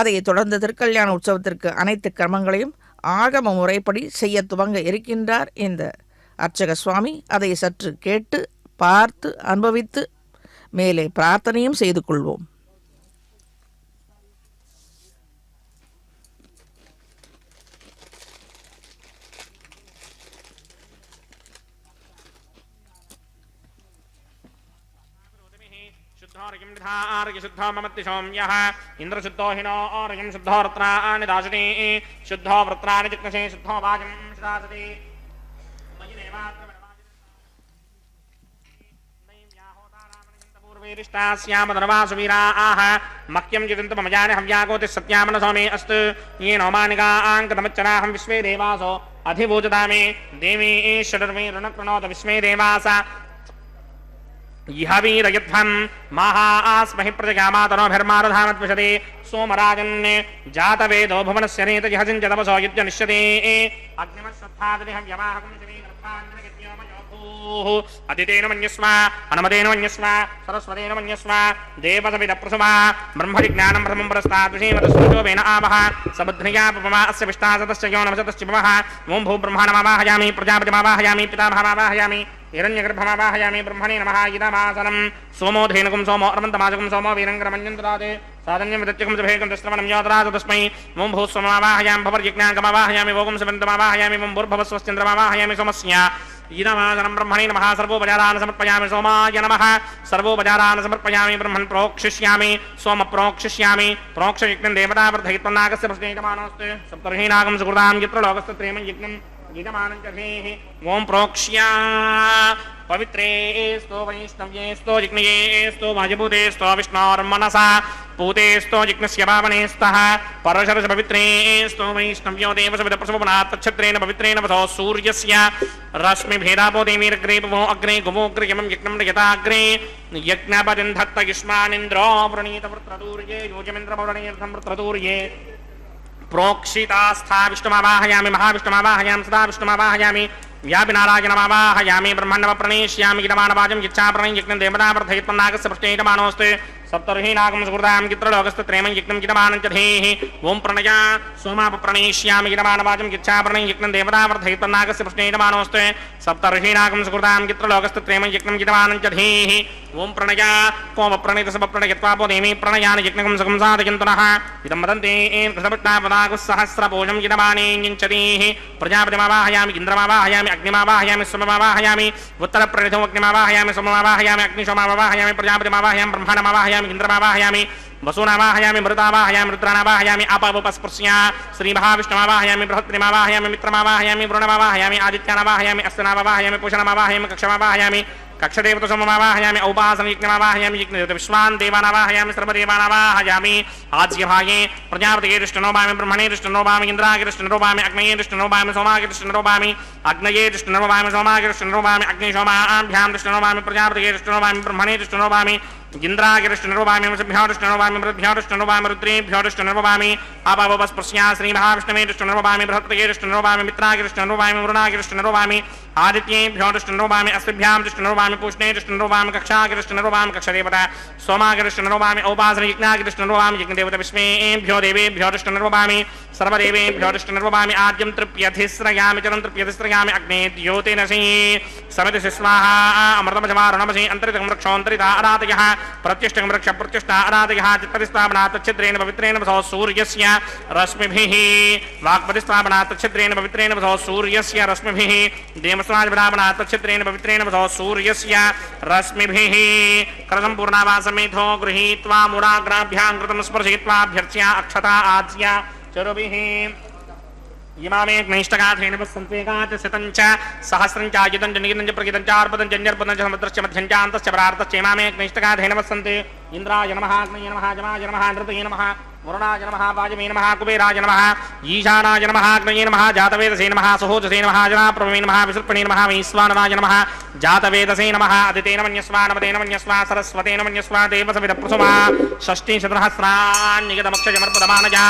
அதை தொடர்ந்து திருக்கல்யாண உற்சவத்திற்கு அனைத்து கிரமங்களையும் ஆகம முறைப்படி செய்ய துவங்க இருக்கின்றார் இந்த அர்ச்சக சுவாமி. அதை சற்று கேட்டு பார்த்து அனுபவித்து மேலே பிரார்த்தனையும் செய்து கொள்வோம். आर्यं निधार्य शुद्धो ममत्ति सौम्यः इन्द्रशुद्धो हिनो आर्यं शुद्धो रत्नानि दाशुनि शुद्धो वृत्राणि जिग्नसे शुद्धो वाजं शिरासति पूर्वेरिष्टास्यामधर्वासुवीराः मह्यं जितन्तु मम जाने हव्याकोति सत्यामनसो मे अस्तु ये नौमानिकाङ्कतमच्चनाहं विश्वे देवासो अधिभूजता मे देवी षडर्मे ऋणकृणोत विश्वे देवासा इह वीरयध्वं महास्महि प्रजगामातनोभिर्मारधामद्विषदे सोमराजन् जातवेदो भुवनस्य नेतजिह सिञ्चतपसो युज्यनिष्यते अग्निमश्रद्धादिहं यमाहं अदितेन मन्यस्व हनुमतेन मन्यस्व सरस्वतेन मन्यस्व देवसविदप्रसुवा ब्रह्मजिज्ञानं ब्रह्मं पुरस्ताद्विषेमतस्सूचोवेन आवः सबध्नया पपमा अस्य विष्टासतस्य यो नमसतश्च पवः ओं भू ब्रह्माणमावाहयामि प्रजापतिमावाहयामि पितामहमावाहयामि हिरण्यगर्भमावाहयामि ब्रह्मणे नमः इदमासनं सोमो धेनुकं सोमो अर्वन्तमाजकं सोमो वीरङ्गरमञ्जन्तरादे साधन्यं विदत्यकं चभेकं तस्त्रवनं योतराज तस्मै ओं भू सोममावाहयामि भवर्यज्ञाङ्गमावाहयामि भोगं सवन्तमावाहयामि ओं भूर्भवस्वश्चन्द्रमावाहयामि सोमस्य इदमासनं ब्रह्मणे नमः सर्वोपचारान् समर्पयामि सोमाय नमः सर्वोपचारान् समर्पयामि ब्रह्मन् प्रोक्षिष्यामि सोम प्रोक्षिष्यामि प्रोक्षयज्ञं देवतावर्धयित्वनागस्य प्रश्नेयमानोऽस्ति सप्तर्षीनागं सुकृतां यत्र लोकस्तत्रेमं यज्ञं यजमानं च धेः ओं प्रोक्ष्या पवित्रे स्तो वैष्णव्ये स्तो जिग्नये स्तो वाजभूते स्तो विष्णोर्मनसा पूते स्तो जिग्नस्य पावने स्तः परशरस पवित्रे स्तो वैष्णव्यो देवसविदप्रसवनात् तच्छत्रेण पवित्रेण वसो सूर्यस्य रश्मिभेदापो देवीरग्रे पवो अग्रे गुमोग्रयमं यज्ञं यथाग्रे यज्ञपतिं धत्त युष्मानिन्द्रो प्रणीतवृत्रतूर्ये योजमिन्द्रपौरणीर्थं वृत्रतूर्ये प्रोक्षितास्था विष्णुमावाहयामि महाविष्णुमावाहयामि सदा विष्णुमावाहयामि व्यापिनारायणमावाहयामि ब्रह्मण्डमप्रणेष्यामि गिरमानवाजं यच्छाप्रणं यज्ञं देवतावर्धयित्वन्नागस्य पृष्ठेयमानोऽस्ति सप्तर्षीनागं सुकृतां चित्रलोकस्तत्रेमं यज्ञं गिरमानं च धेः ओं प्रणया सोमापप्रणेष्यामि गिरमानवाजं यच्छाप्रणं यज्ञं देवतावर्धयित्वन्नागस्य पृष्ठेयमानोऽस्ति सप्तर्षीनागं सुकृतां चित्रलोकस्तत्रेमं यज्ञं गिरमानं च धेः ओं प्रणया कोमप्रणीतसमप्रणयत्वापो देवी प्रणयानि यज्ञकं सुखं साधयन्तु नः इदं वदन्ति कृतपट्टापदागुस्सहस्रपूजं गिरमाने यञ्चतीः प्रजापतिमावाहयामि इन्द्रमावाहयामि अग्निमावाहयामि सोममावाहयामि उत्तरप्रणितो अग्निमावाहयामि सोममावाहयामि अग्निशोमावाहयामि प्रजापतिमावाहयामि ब्रह्मणमावाहयामि इन्द्रमावाहयामि वसूनावाहयामि मृतावाहयामि रुद्रानावाहयामि आपावोपस्पृश्या श्रीमहाविष्णुमावाहयामि बृहत्रिमावाहयामि मित्रमावाहयामि वरुणमावाहयामि आदित्यानावाहयामि अश्विनावाहयामि पूषणमावाहयामि कक्षमावाहयामि कक्षदेवतसोममावाहयामि औपासनयज्ञमावाहयामि यज्ञदेवताविश्वान् देवानावाहयामि सर्वदेवानावाहयामि आज्यभागे प्रजापतिगे दृष्टनोभामि ब्रह्मणे दृष्टनोभामि इन्द्रागे दृष्टनोभामि अग्नये दृष्टनोभामि सोमागे दृष्टनोभामि अग्नये दृष्टनोभामि सोमागे दृष्टनोभामि अग्निशोमाभ्यां दृष्टनोभामि प्रजापतिगे दृष्टनोभामि ब्रह्मणे दृष्टनोभामि इन्द्रागिरिष्टनरोभामि वसुभ्यो दृष्टनरोभामि मृद्भ्यो दृष्टनरोभामि रुद्रेभ्यो दृष्टनरोभामि आपावोपस्पृश्या श्रीमहाविष्णवे दृष्टनरोभामि बृहत्पतिगे दृष्टनरोभामि मित्रागिरिष्टनरोभामि वरुणागिरिष्टनरोभामि आदित्येभ्यो दृष्टनरोभामि अस्मिभ्यां दृष्टनरोभामि पूष्णे दृष्टनरोभामि कक्षागिरिष्टनरोभामि कक्षदेवता सोमागिरिष्टनरोभामि औपासनयज्ञागिरिष्टनरोभामि यज्ञदेवताविश्वेभ्यो देवेभ्यो दृष्टनरोभामि सर्वदेवेभ्यो दृष्टनरोभामि आद्यं तृप्यधिस्रयामि चरं तृप्यधिस्रयामि अग्ने द्योतेनसि समितिषि स्वाहा अमृतमजमारुणमसि अन्तरितं वृक्षोऽन्तरिता आराधयः प्रत्यष्टं वृक्ष प्रत्यष्टा आराधयः चित्तदिस्थापनात् तच्छिद्रेण पवित्रेण वसो सूर्यस्य रश्मिभिः वाक्पतिस्थापनात् तच्छिद्रेण पवित्रेण वसो सूर्यस्य रश्मिभिः देवस्वाजपदापनात् तच्छिद्रेण पवित्रेण वसो सूर्यस्य रश्मिभिः करसम्पूर्णावासमेधो गृहीत्वा मूलाग्राभ्यां कृतं स्पर्शयित्वाभ्यर्च्या अक्षता आज्या चरुभिः इमामे नैष्टगाथेन वसन्तेगात् शतञ्च सहस्रञ्च आयुधञ्च निगितञ्च प्रगितञ्च अर्पदञ्च न्यर्पदञ्च समुद्रश्च मध्यञ्चान्तश्च प्रार्थश्च इमामे नैष्टगाथेन वसन्ते इन्द्राय नमः अग्नये नमः जमाय नमः नृतये नमः वरुणाय नमः वाजमे नमः कुबेराय नमः ईशानाय नमः अग्नये नमः जातवेदसे नमः सहोजसे नमः जनाप्रभवे नमः विसर्पणे नमः वैश्वानराय नमः जातवेदसे नमः अदितेन मन्यस्वा नमतेन मन्यस्वा सरस्वतेन मन्यस्वा देवसविदप्रसुमा षष्टिशतसहस्रान्निगतमक्षजमर्पदमानजा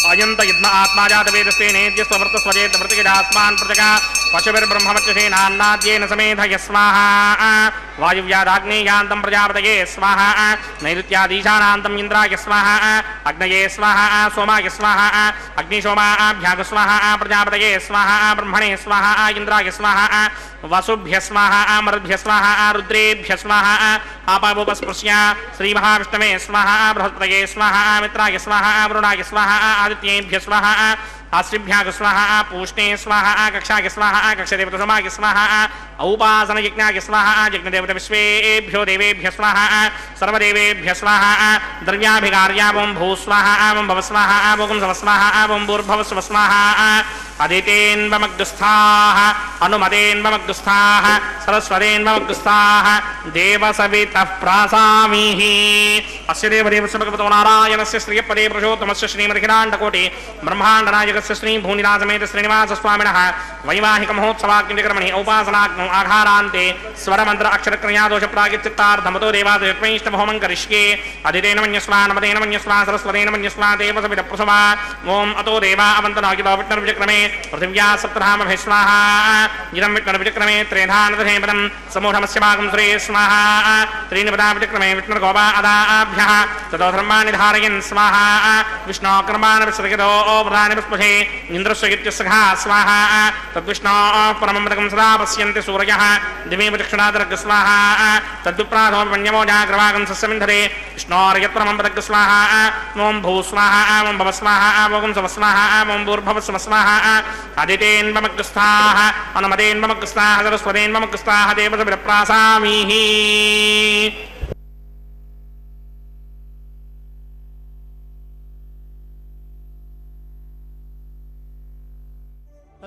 अयंत यद्म आत्मा जात वेदस्ते नेद्य स्ववर्त स्वजेत वृतिदास्मान् प्रजगा पशुभिर्ब्रह्मवच्यसेनान्नाद्येन समेध यस्वाहा वायुव्यादाग्नेयान्तं प्रजापतये स्वाहा नैऋत्यादीशानान्तं इन्द्राय स्वाहा अग्नये स्वाहा सोमाय स्वाहा अग्निशोमाभ्याग स्वाहा प्रजापतये स्वाहा ब्रह्मणे स्वाहा इन्द्राय स्वाहा वसुभ्य स्वाहा मरुद्भ्य स्वाहा रुद्रेभ्य स्वाहा आपावोपस्पृश्य श्रीमहाविष्णवे स्वाहा बृहस्पतये स्वाहा मित्राय स्वाहा वरुणाय स्वाहा आदित्येभ्य स्वाहा అశ్రిభ్యాగ స్వాహ పూష్ణే స్వాహ కక్షాగ స్వాహ కక్షదేవత సమాగ స్వాహ ఔపాసన యజ్ఞాగ స్వాహ యజ్ఞదేవత విశ్వేభ్యో దేవేభ్య స్వాహ సర్వదేవేభ్య స్వాహ ద్రవ్యాభికార్యా ఓం భూ స్వాహ ఓం భవ స్వాహ ఓం సవ స్వాహ ఓం భూర్భవ స్వ స్వాహ అదితేన్వమగ్దుస్థాః అనుమతేన్వమగ్దుస్థాః సరస్వతేన్వమగ్దుస్థాః దేవసవితః ప్రాసామిః అస్య దేవదేవస్య భగవతో నారాయణస్య శ్రీయపదే పురుషోత్తమస్య శ్రీమద్ఖిలాండకోటి బ్రహ్మాండనాయకస్య శ్రీ భూనిరాజమేత శ్రీనివాస స్వామినః వైవాహిక మహోత్సవాగ్నికర్మణి ఔపాసనాగ్నౌ ఆఘారాంతే స్వరమంత్ర అక్షరక్రియాదోష ప్రాగిచిత్తార్థమతో దేవాదయత్వైష్టమహోమం కరిష్యే అదితేన మన్యస్వా నమతేన మన్యస్వా సరస్వతేన మన్యస్వా దేవసవితః ప్రసవా ఓం అతో దేవా అవంతనాగితో విష్ణుర్విచక్రమే పృథివ్యా సప్తధామభి స్వాహ ఇదం విష్ణుర్విచక్రమే త్రేధానదధేపదం సమూఢమస్య భాగం శ్రీ స్వాహ త్రీనిపదా విచక్రమే విష్ణుర్గోపా అదాభ్యః తతో ధర్మాణి ధారయన్ స్వాహ విష్ణోకర్మాణ విసర్గతో ప్రధాని పుష్పే ఇంద్రస్య సఖా స్వాహ తద్విష్ణో పరమమృతకం సదా పశ్యంతి సూర్యః దివే దక్షిణాదర్గ స్వాహ తద్విప్రాధో వన్యమో జాగ్రవాగం సస్యమింధరే విష్ణోర్యత్పరమమృతక స్వాహ ఓం భూ స్వాహ ఓం భవ స్వాహ ఓం సవ స్వాహ ఓం భూర్భవ స్వ స్వాహ అదితేన్వమగ్దుస్థాః అనుమతేన్వమగ్దుస్థాః సరస్వతేన్వమగ్దుస్థాః దేవసవితఃప్రాసామిః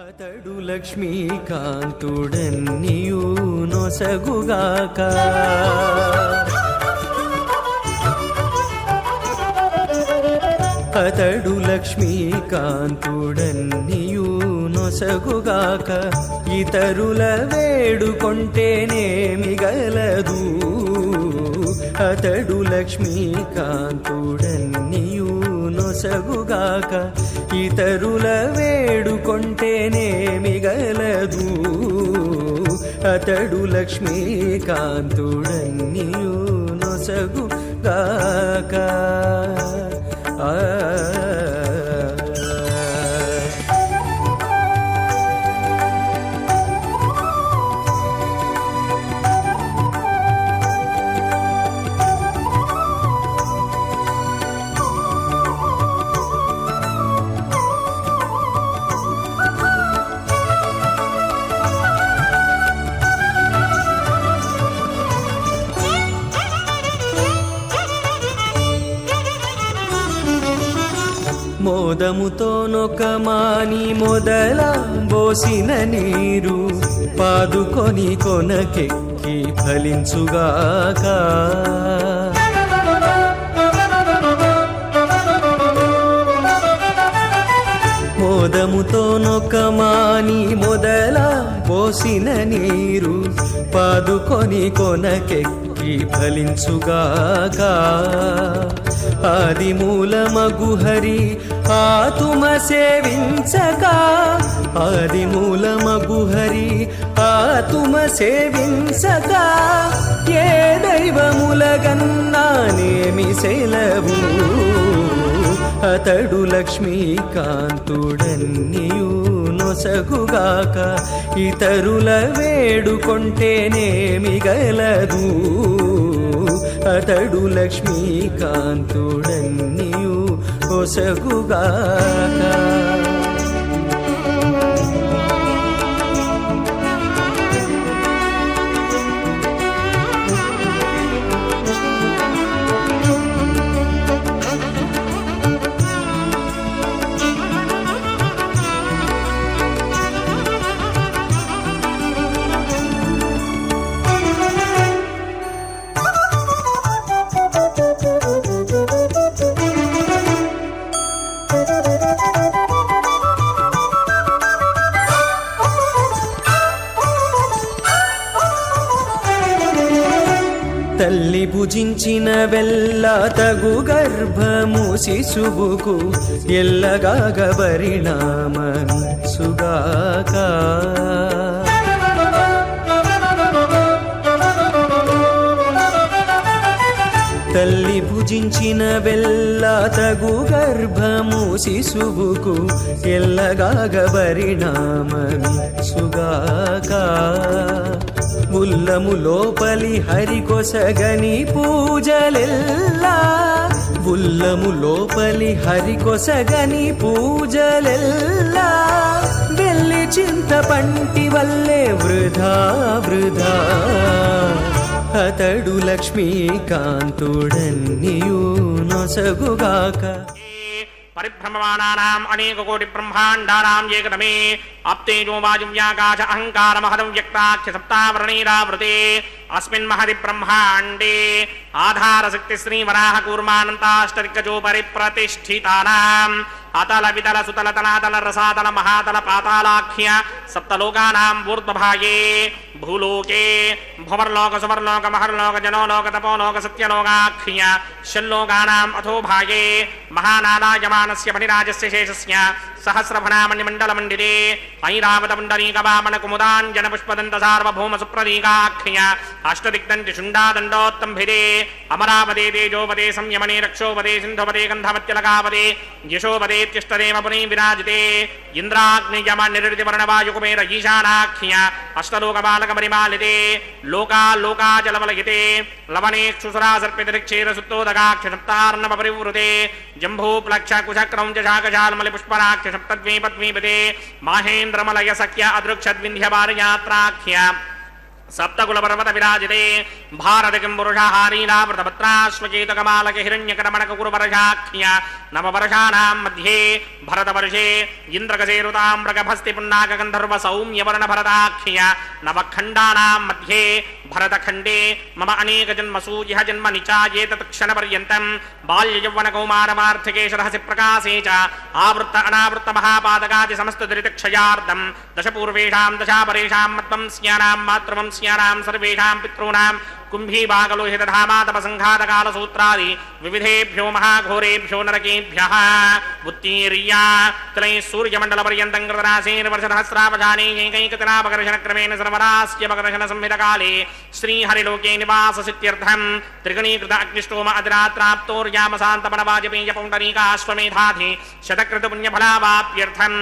అతడు లక్ష్మీకాంతుడన్నియు నొసగుగాక అతడు లక్ష్మీకాంతుడన్నియు నొసగుగాక ఇతరుల వేడుకొంటేనే మిగలదు అతడు లక్ష్మీకాంతుడన్నియు నొసగుగాక ఇతరుల వేడుకొంటేనే మిగలదు అతడు లక్ష్మీకాంతుడన్నియు నొసగుగాక మోదముతోనొక మాని మొదల బోసిన నీరు పాదుకొని కొనకెక్కి ఫలించుగాక మోదముతోనొక మాని మొదల పోసిన నీరు పాదుకొని కొనకెక్కి ఫలించుగాక ఆది మూలమగు హరి ఆతుమ సేవించక ఆది మూలమగు హరి ఆతుమ సేవించక ఏ దైవములగన్నానేమి సెలవు అతడు లక్ష్మీకాంతుడన్నియు నొసగుగాక ఇతరుల వేడుకొంటేనే మిగలదు అతడు లక్ష్మీకాంతుడన్నియు నొసగుగాక తల్లి భుజించిన వెల్ల తగు గర్భము శిశువుకు ఎల్లగాగ పరిణామసుగాక తల్లి భుజించిన వెల్ల తగు గర్భము శిశువుకు ఎల్లగాగ పరిణామసుగాక ఉల్లము లోపలి హరికొసగని పూజలెల్లా ఉల్లము లోపలి హరికొసగని పూజలెల్లా వెళ్ళి చింతపంటి వల్లే వృధా వృధా అతడు లక్ష్మీకాంతుడన్నియూ నొసగుగాక పరిభ్రమమానానాం అనేక కోటి బ్రహ్మాండానాం ఏకదమే ఆప్తేజో వాయువ్యాకాశ అహంకార మహదం వ్యక్తాఖ్య సప్తావరణీరావృతే అస్మిన్ మహది బ్రహ్మాండే ఆధార శక్తి శ్రీ వరాహ కూర్మానంతాష్టదిగ్గజో పరిప్రతిష్ఠితానాం అతల వితల సుతల తనాతల రసాతల మహాతల పాతాళాఖ్య సప్తలోకానాం ఊర్ధ్వభాగే భూలోకే భువర్లోక సువర్లోక మహర్లోక జనోలోక తపోలోక సత్యలోకాఖ్య షల్లోకానాం అథోభాగే మహానాదాయమానస్య మణిరాజస్య శేషస్య సహస్రఫణామణిమండలమండిరే ఐరావతపుండరీకవామన కుముదాంజన పుష్పదంత సార్వభౌమ సుప్రదీకాఖ్య అష్టదిగ్దంతి శుండాదండోత్తంభిరే అమరావదే తేజోపదే సంయమనే రక్షోపదే సింధుపదే గంధమత్యలకాపదే యశోపదేత్యష్టదేవ పునే విరాజితే ఇంద్రాగ్నియమ నిరుతివర్ణవాయుకుమేర ఈశానాఖ్య అష్టలోకబాలక పరిమాలితే లోకాలోకాచలవలయితే లవణేక్షుసురా సర్పితరిక్షేర సుత్తోదకాక్ష సప్తార్ణవ పరివృతే జంభూప్లక్ష కుశక్రౌంచ శాకశాల్మలి పుష్పరాక్ష సప్తద్వీపద్వీపదే మాహేంద్రమలయ సఖ్య అదృక్షద్వింధ్యపారయాత్రాఖ్య సప్తకుల పర్వత విరాజితే భారతకిం పురుషహారీరావృతపత్రాశ్వకేతకమాలక హిరణ్యకటమణక కురువర్షాఖ్య నవవర్షాణాం మధ్యే భరతవర్షే ఇంద్రకసేరుతామ్రగభస్తి పున్నాక గంధర్వ సౌమ్యవర్ణ భరతాఖ్య నవఖండానాం మధ్యే భరతఖండే మమ అనేక జన్మసూ ఇహ జన్మ నిచాయేతత్ క్షణపర్యంతం బాల్య యౌవన కౌమారమార్థికేశ రహసి ప్రకాశే చ ఆవృత్త అనావృత్త మహాపాదకాది సమస్త దురితక్షయార్థం దశపూర్వేషాం దశాపరేషాం మత్వంస్యానాం మాతృవంస్యానాం సర్వేషాం పితॄణాం కుంభీబాగలోహితధామాతపసంఘాతకాలసూత్రాది వివిధేభ్యో మహాఘోరేభ్యో నరకేభ్యః ఉత్తీర్యా త్రై సూర్యమండలపర్యంతం కృతరాశేన వర్షసహస్రావధానే ఏకైకతనాపకర్షణక్రమేణ సర్వరాస్యపకర్షణ సంహితకాలే శ్రీహరిలోకే నివాససిత్యర్థం త్రిగణీకృత అగ్నిష్టోమ అదిరాత్రాప్తోర్యామశాంతపణవాజపేయ పౌండరీకాశ్వమేధాధి శతకృతపుణ్యఫలావాప్యర్థం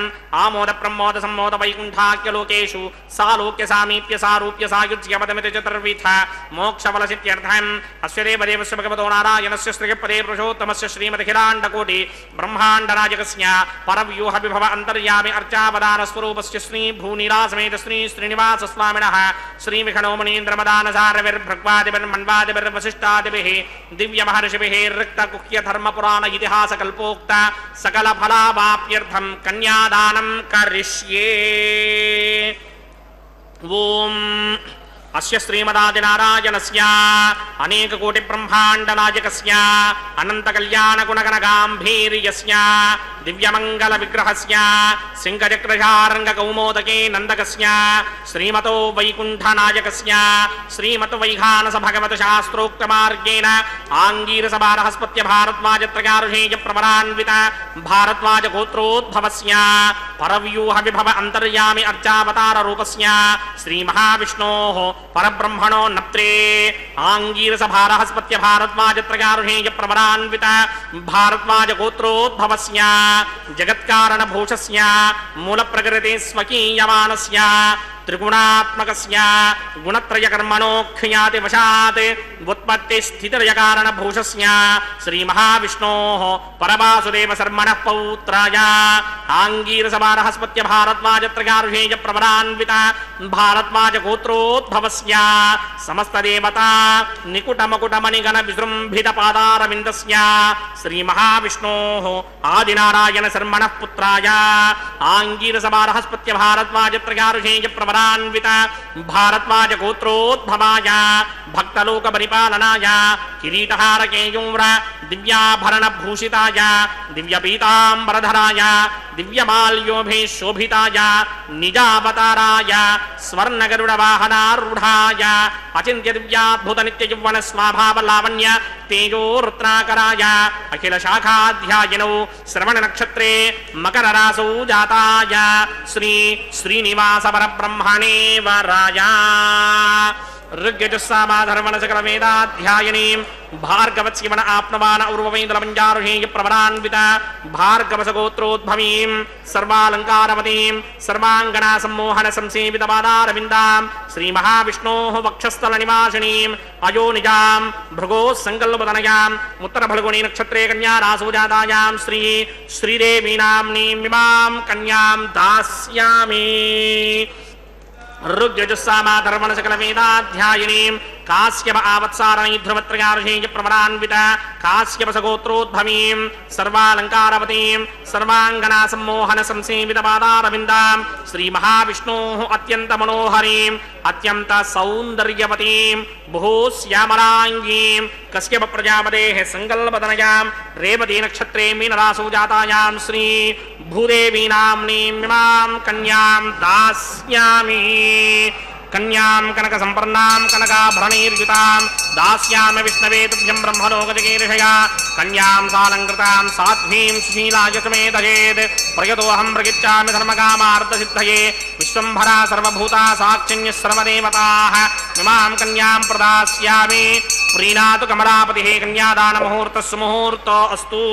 ఆమోద ప్రమోద సమ్మోద వైకుంఠాఖ్యలోకేషు సాలోక్య సామీప్య సారూప్య సాయుజ్యపదమితి చతుర్విధ మోక్షఫలసిత్యర్థం అస్య దేవదేవస్య భగవతో నారాయణస్య శ్రీపదే పురుషోత్తమస్య శ్రీమదఖిలాండకోటి బ్రహ్మాండనాయకస్య పరవ్యూహ విభవ అంతర్యామి అర్చావదాన స్వరూపస్య శ్రీ భూనిరాసమేత శ్రీ శ్రీనివాస స్వామినః శ్రీ విఖణో మునీంద్రమదానసారవిర్భృగ్వాదిభిర్వశిష్టాదిభిః దివ్య మహర్షిభిః రిక్త కుహ్య ధర్మ పురాణ ఇతిహాస కల్పోక్త సకల ఫలావాప్యర్థం కన్యాదానం కరిష్యే. ఓం అస్య శ్రీమదాదినారాయణస్య అనేక కోటి బ్రహ్మాండ నాయకస్య అనంత కళ్యాణ గుణగణ గాంభీర్యస్య దివ్యమంగళ విగ్రహస్య సింగచక్రశారంగ కౌమోదకే నందకస్య శ్రీమతో వైకుంఠ నాయకస్య శ్రీమత వైఖానస భగవత శాస్త్రోక్త మార్గేణ ఆంగీరస బారహస్పత్య భారద్వాజత్రయారుషేయ ప్రవరాన్విత భారద్వాజ గోత్రోద్భవస్య పరవ్యూహ విభవ అంతర్యామి అర్చావతార రూపస్య శ్రీ మహావిష్ణోః పరబ్రహ్మణో నప్త్రే ఆంగీరస భారహస్పత్య భారద్వాజత్రయారుషేయ ప్రవరాన్విత భారద్వాజ గోత్రోద్భవస్య జగత్కారణ భూషస్య మూల ప్రకృతి స్వకీయమానస్య త్రిగుణాత్మకస్య గుణత్రయ కర్మణోఖ్యాతి వశాత్ ఉత్పత్తి స్థితిరయ కారణ భూషస్య శ్రీ మహావిష్ణోః పరవాసుదేవ శర్మణః పౌత్రాయ ఆంగీరస బారహస్పత్య భారద్వాజత్రయారుషేయ ప్రవరాన్విత భారద్వాజ గోత్రోద్భవస్య సమస్త దేవతా నికుటమకుటమణిగణ విజృంభిత పాదారవిందస్య శ్రీ మహావిష్ణోః ఆదినారాయణ శర్మణః పుత్రాయ ఆంగీరస బారహస్పత్య భారద్వాజత్రయారుషేయ ప్రవరాన్విత భారద్వాజ గోత్రోద్భవాయ భక్తలోక పరిపాలనాయ కిరీటహార కేయూర దివ్యాభరణ భూషితాయ దివ్యపీతాంబరధరాయ దివ్యమాల్యోభి శోభితాయ నిజావతారాయ స్వర్ణగరుడ వాహనారూఢాయ అచింత్య దివ్యాద్భుత నిత్య యౌవన స్వాభావ లావణ్య తేజో రుద్రాకరాయ అఖిల శాఖాధ్యాయినౌ శ్రవణ నక్షత్రే మకర రాసౌ జాతాయ శ్రీ శ్రీనివాస పరబ్రహ్మణే వరాయ ఋగ్యజుస్సామాధర్మణ సకల వేదాధ్యాయనీం भार्गवत्स्यवन आप्नवान उर्ववेदलमञ्जारुहेय प्रवरान्वित भार्गवसगोत्रोद्भवीं सर्वालङ्कारवतीं सर्वाङ्गना सम्मोहन संसेवितपादारविन्दां श्रीमहाविष्णोः वक्षस्थलनिवासिनीम् अयोनिजां भृगोः सङ्कल्पतनयाम् उत्तरफल्गुणी नक्षत्रे कन्या रासो जातायां श्रीदेवी नाम्नीमिमां कन्यां दास्यामि ऋग्यजुस्सामाधर्मण सकलवेदाध्यायिनीं काश्यप आवत्सारणी ध्रुवत्रयार्षेय प्रवरान्वित काश्यप सगोत्रोद्भवीं सर्वालङ्कारवतीं सर्वाङ्गना सम्मोहन संसेवितपादारविन्दां श्रीमहाविष्णोः अत्यन्तमनोहरीं अत्यन्त सौन्दर्यवतीं बहुश्यामलाङ्गीं कश्यप प्रजापतेः सङ्कल्पतनयां रेवती नक्षत्रे मीनरासो जातायां श्री भूदेवी नाम्नीमिमां कन्यां दास्यामि कन्यां कनकसम्पन्नां कनकाभरणैर्युतां दास्यामि विष्णवे तुभ्यं ब्रह्मलोकजगीर्षया कन्यां सालङ्कृतां साध्वीं सुशीलायसमेतयेत् प्रयतोऽहं प्रगिच्छामि धर्मकामार्थसिद्धये विश्वम्भरा सर्वभूता साक्षिण्यः सर्वदेवताः इमां कन्यां प्रदास्यामि प्रीणातु कमलापतिः कन्यादानमुहूर्तः सुमुहूर्तो अस्तु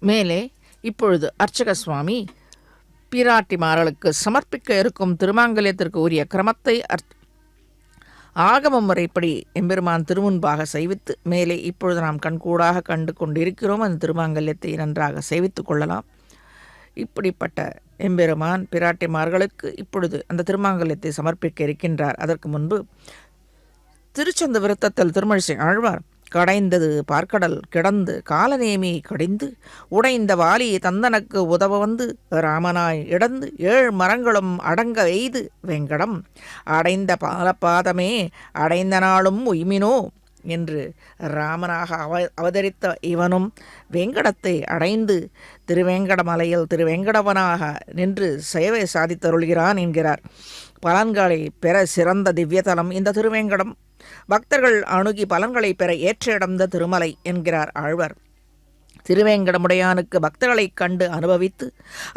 மேலே இப்பொழுது அர்ச்சக சுவாமி பிராட்டிமார்களுக்கு சமர்ப்பிக்க இருக்கும் திருமாங்கல்யத்திற்கு உரிய கிரமத்தை ஆகம முறைப்படி எம்பெருமான் திருமுன்பாக செய்வித்து மேலே இப்பொழுது நாம் கண்கூடாக கண்டு கொண்டிருக்கிறோம். அந்த திருமாங்கல்யத்தை நன்றாக சேவித்துக் கொள்ளலாம். இப்படிப்பட்ட எம்பெருமான் பிராட்டிமார்களுக்கு இப்பொழுது அந்த திருமாங்கல்யத்தை சமர்ப்பிக்க இருக்கின்றார். அதற்கு முன்பு திருச்சந்த விருத்தத்தில் திருமழிசை ஆழ்வார் கடைந்தது பார்க்கடல் கிடந்து காலநேமி கடிந்து உடைந்த வாலி தந்தனக்கு உதவ வந்து ராமனாய் இடந்து 7 மரங்களும் அடங்க எய்து வெங்கடம் அடைந்த பாலபாதமே அடைந்த நாளும் உய்மினோ என்று ராமனாக அவதரித்த இவனும் வெங்கடத்தை அடைந்து திருவேங்கடமலையில் திருவேங்கடவனாக நின்று சேவை சாதித்தருள்கிறான் என்கிறார். பலன்களை பெற சிறந்த திவ்யதலம் இந்த திருவேங்கடம். பக்தர்கள் அணுகி பலன்களை பெற ஏற்ற இடம்ந்த திருமலை என்கிறார் ஆழ்வார். திருவேங்கடமுடையானுக்கு பக்தர்களை கண்டு அனுபவித்து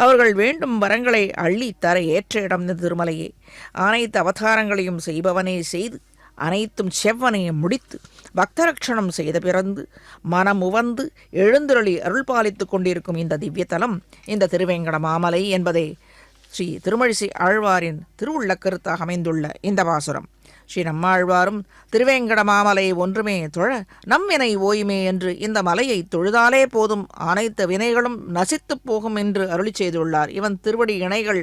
அவர்கள் வேண்டும் வரங்களை அள்ளி தர ஏற்ற இடம் இந்த திருமலையே. அனைத்து அவதாரங்களையும் செய்பவனே செய்து அனைத்தும் செவ்வனையும் முடித்து பக்தரட்சணம் செய்த பிறந்து மனம் உவந்து எழுந்துருளி அருள் பாலித்து கொண்டிருக்கும் இந்த திவ்யதலம் இந்த திருவேங்கட மாமலை என்பதே ஸ்ரீ திருமழிசை ஆழ்வாரின் திருவுள்ள கருத்தாக அமைந்துள்ள இந்த பாசுரம். ஸ்ரீ நம்மாழ்வாரும் திருவேங்கட மாமலை ஒன்றுமே தொழ நம்மினை ஓயுமே என்று இந்த மலையை தொழுதாலே போதும் அனைத்து வினைகளும் நசித்து போகும் என்று அருளி செய்துள்ளார். இவன் திருவடி இணைகள்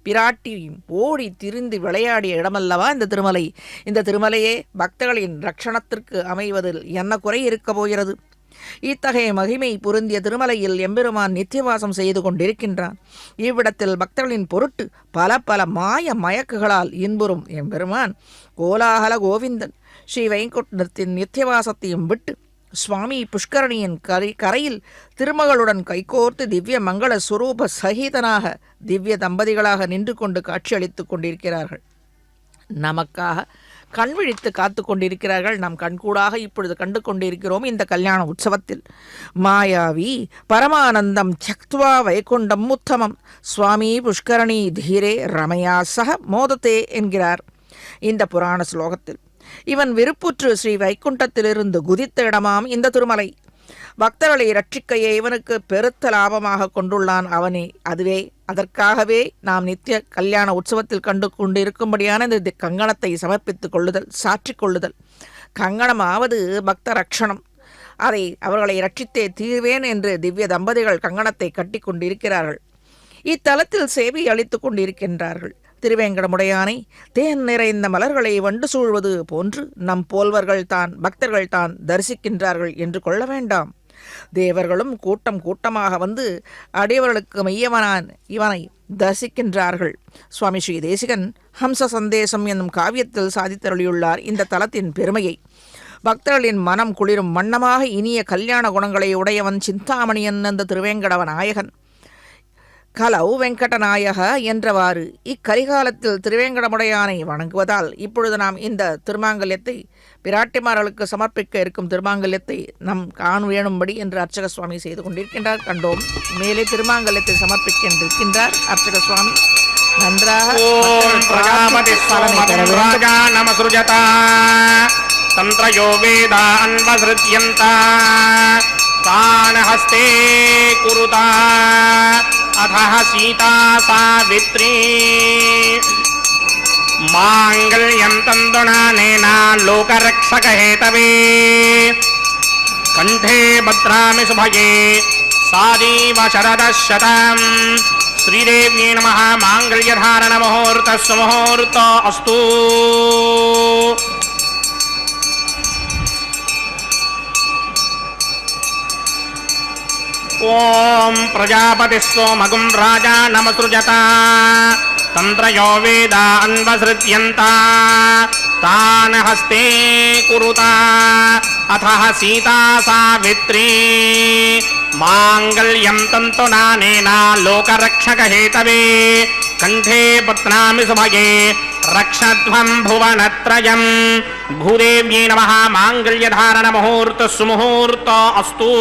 பிராட்டி ஓடி திரிந்து விளையாடிய இடமல்லவா இந்த திருமலை. இந்த திருமலையே பக்தர்களின் ரட்சணத்திற்கு அமைவதில் என்ன குறை இருக்கப் போகிறது? இத்தகைய மகிமை பொருந்திய திருமலையில் எம்பெருமான் நித்தியவாசம் செய்து கொண்டிருக்கின்றான். இவ்விடத்தில் பக்தர்களின் பொருட்டு பல பல மாய மயக்குகளால் இன்புறும் எம்பெருமான் கோலாகல கோவிந்தன் ஸ்ரீ வைகுண்டத்தின் நித்தியவாசத்தையும் விட்டு சுவாமி புஷ்கரணியின் கரையில் திருமகளுடன் கைகோர்த்து திவ்ய மங்கள சுரூப சகிதனாக திவ்ய தம்பதிகளாக நின்று கொண்டு காட்சியளித்துக் கொண்டிருக்கிறார்கள். நமக்காக கண்விழித்து காத்து கொண்டிருக்கிறார்கள். நாம் கண்கூடாக இப்பொழுது கண்டு கொண்டிருக்கிறோம். இந்த கல்யாண உற்சவத்தில் மாயாவி பரமானந்தம் சக்துவா வைகுண்டம் உத்தமம் சுவாமி புஷ்கரணி தீரே ரமயா சக மோதத்தே என்கிறார் இந்த புராண ஸ்லோகத்தில். இவன் விருப்புற்று ஸ்ரீ வைகுண்டத்திலிருந்து குதித்த இடமாம் இந்த திருமலை. பக்தர்களை ரட்சிக்கையே இவனுக்கு பெருத்த லாபமாக கொண்டுள்ளான் அவனே. அதுவே அதற்காகவே நாம் நித்திய கல்யாண உற்சவத்தில் கண்டு கொண்டிருக்கும்படியான இந்த கங்கணத்தை சமர்ப்பித்துக் கொள்ளுதல் சாற்றிக் கொள்ளுதல். கங்கணமாவது பக்த ரட்சணம். அதை அவர்களை ரட்சித்தே தீர்வேன் என்று திவ்ய தம்பதிகள் கங்கணத்தை கட்டி கொண்டிருக்கிறார்கள். இத்தலத்தில் சேவை அளித்துக் கொண்டிருக்கின்றார்கள். திருவேங்கடமுடையானை தேன் நிறைந்த மலர்களை வண்டு சூழ்வது போன்று நம் போல்வர்கள் தான் பக்தர்கள் தான் தரிசிக்கின்றார்கள் என்று கொள்ள வேண்டாம். தேவர்களும் கூட்டம் கூட்டமாக வந்து அடியவர்களுக்கு மையவனான் இவனை தரிசிக்கின்றார்கள். சுவாமி ஸ்ரீ தேசிகன் ஹம்ச சந்தேசம் என்னும் காவியத்தில் சாதித்தருளியுள்ளார் இந்த தலத்தின் பெருமையை. பக்தர்களின் மனம் குளிரும் வண்ணமாக இனிய கல்யாண குணங்களை உடையவன் சிந்தாமணியன் என்ற திருவேங்கடவ நாயகன். கலௌ வெங்கடநாயக என்றவாறு இக்கரிகாலத்தில் திருவேங்கடமுடையானை வணங்குவதால் இப்பொழுது நாம் இந்த திருமாங்கல்யத்தை பிராட்டிமார்களுக்கு சமர்ப்பிக்க இருக்கும் திருமாங்கல்யத்தை நம் காண் வேணும்படி என்று அர்ச்சக சுவாமி செய்து கொண்டிருக்கின்றார். கண்டோம். மேலே திருமாங்கல்யத்தை சமர்ப்பிக்கின்றிருக்கின்றார் அர்ச்சக சுவாமி. நன்றாக தந்திரயோ வேதான்வஸ்ருத்யந்த தான ஹஸ்தே குருதா அதஹ சீதா சாவித்ரி மாங்கல்யம் தந்துநானேன லோகரக்ஷக ஹேதவே கண்டே பத்ராமி சுபயே சாதீவ சரதசதம் श्रीदेव्यै नमः। मांगल्यधारण मुहूर्त सुमुहूर्त अस्तु। ओम प्रजापति सोमगुं राजा नमसृजत तंत्रयो वेदान्वसृज्यन्त तान हस्ते कुरुता अथः सीता सावित्री मांगल्यं तन्तुनानेन लोकरक्षक हेतवे कंठे पत्नामि सुभगे रक्षध्वं भुवनत्रयं भूदेव्यै नमः। मांगल्यधारण मुहूर्त सुमुहूर्त अस्तु।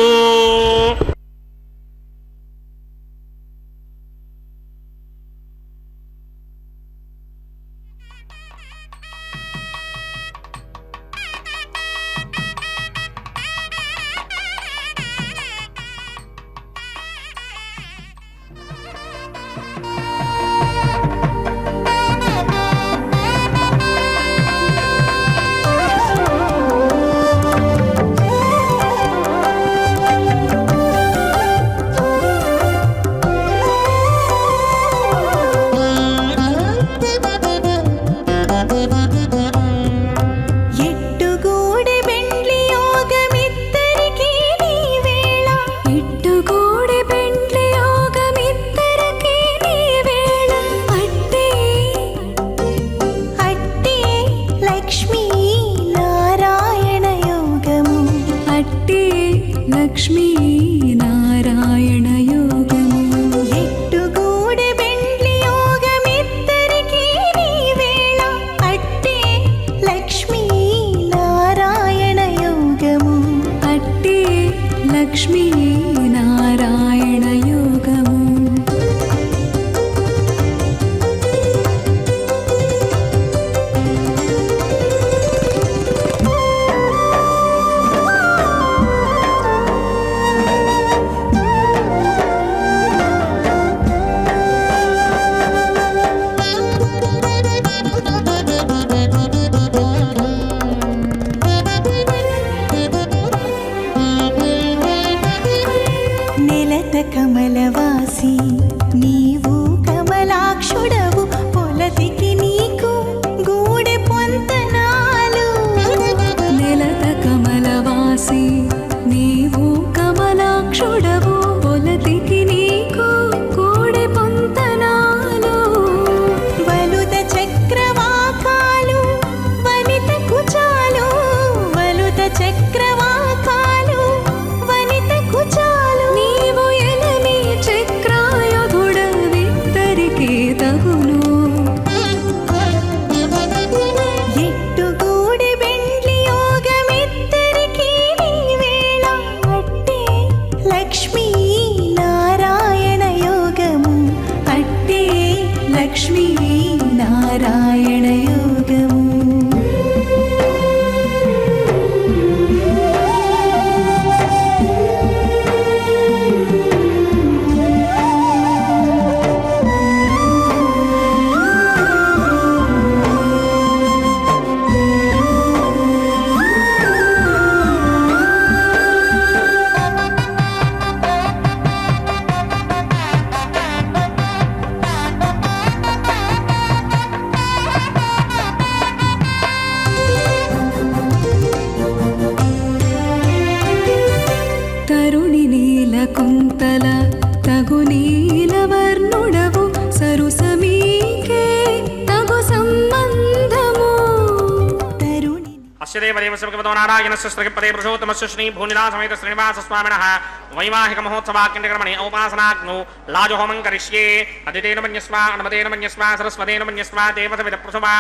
वैवाहिक महोत्सवाक्यकर्मणि औपासनाग्नौ लाजहोमं करिष्ये अदितेन मन्यस्वा अनुमतेन मन्यस्वा सरस्वतेन मन्यस्वा देवसविदप्रसुवा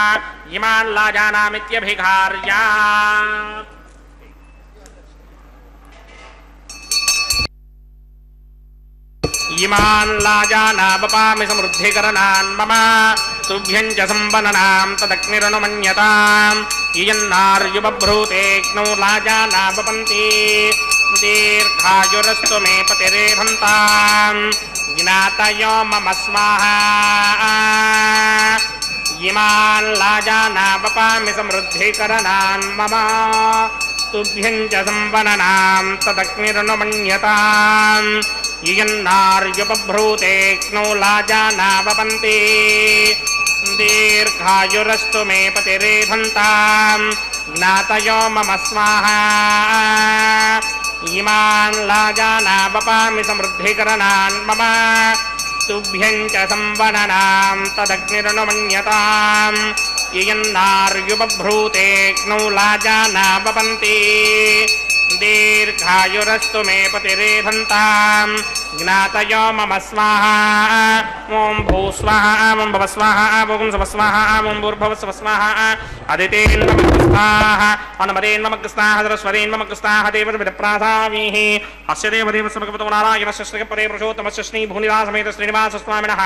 इमान् लाजानामित्यभिघार्या इमान् लाजानावपामि समृद्धिकरणान् मम तुभ्यं च सम्वननां तदग्निरनुमन्यताम् इयन्नार्युबभ्रूतेऽग्नौ लाजानावपन्ति दीर्घायुरस्तु मे पतिरेधन्ताम् ज्ञातयो मम स्वाहा इमान् लाजानावपामि समृद्धिकरणान् मम तुभ्यं च सम्वननां तदग्निरनुमन्यताम् इयन्नार्युपभ्रूतेऽग्नौ लाजानावपन्ति दीर्घायुरस्तु मे पतिरेधन्ताम् ज्ञातयो मम स्वाहा इमान् लाजानावपामि समृद्धिकरणान् मम तुभ्यं च संवननां तदग्निरनुमन्यताम् इयन्नार्युपभ्रूतेऽग्नौ लाजानावपन्ति दीर्घायुरस्तु मे पतिरेधन्ताम् ज्ञातयो मम स्वाहा ॐ भूस्वाहा ॐ भवस्वाहा ॐ स्वस्वाहा ॐ भूर्भुवस्व स्वाहा अदितेन्वमग्रस्ताः अनुमतेन्वमग्रस्ताः सरस्वतेन्वमग्रस्ताः देवसविदप्रासामीः अस्य देवदेवस्य भगवतो नारायणस्य श्रीपरे पुरुषोत्तमस्य श्रीभूनिवासमेत श्रीनिवासस्वामिनः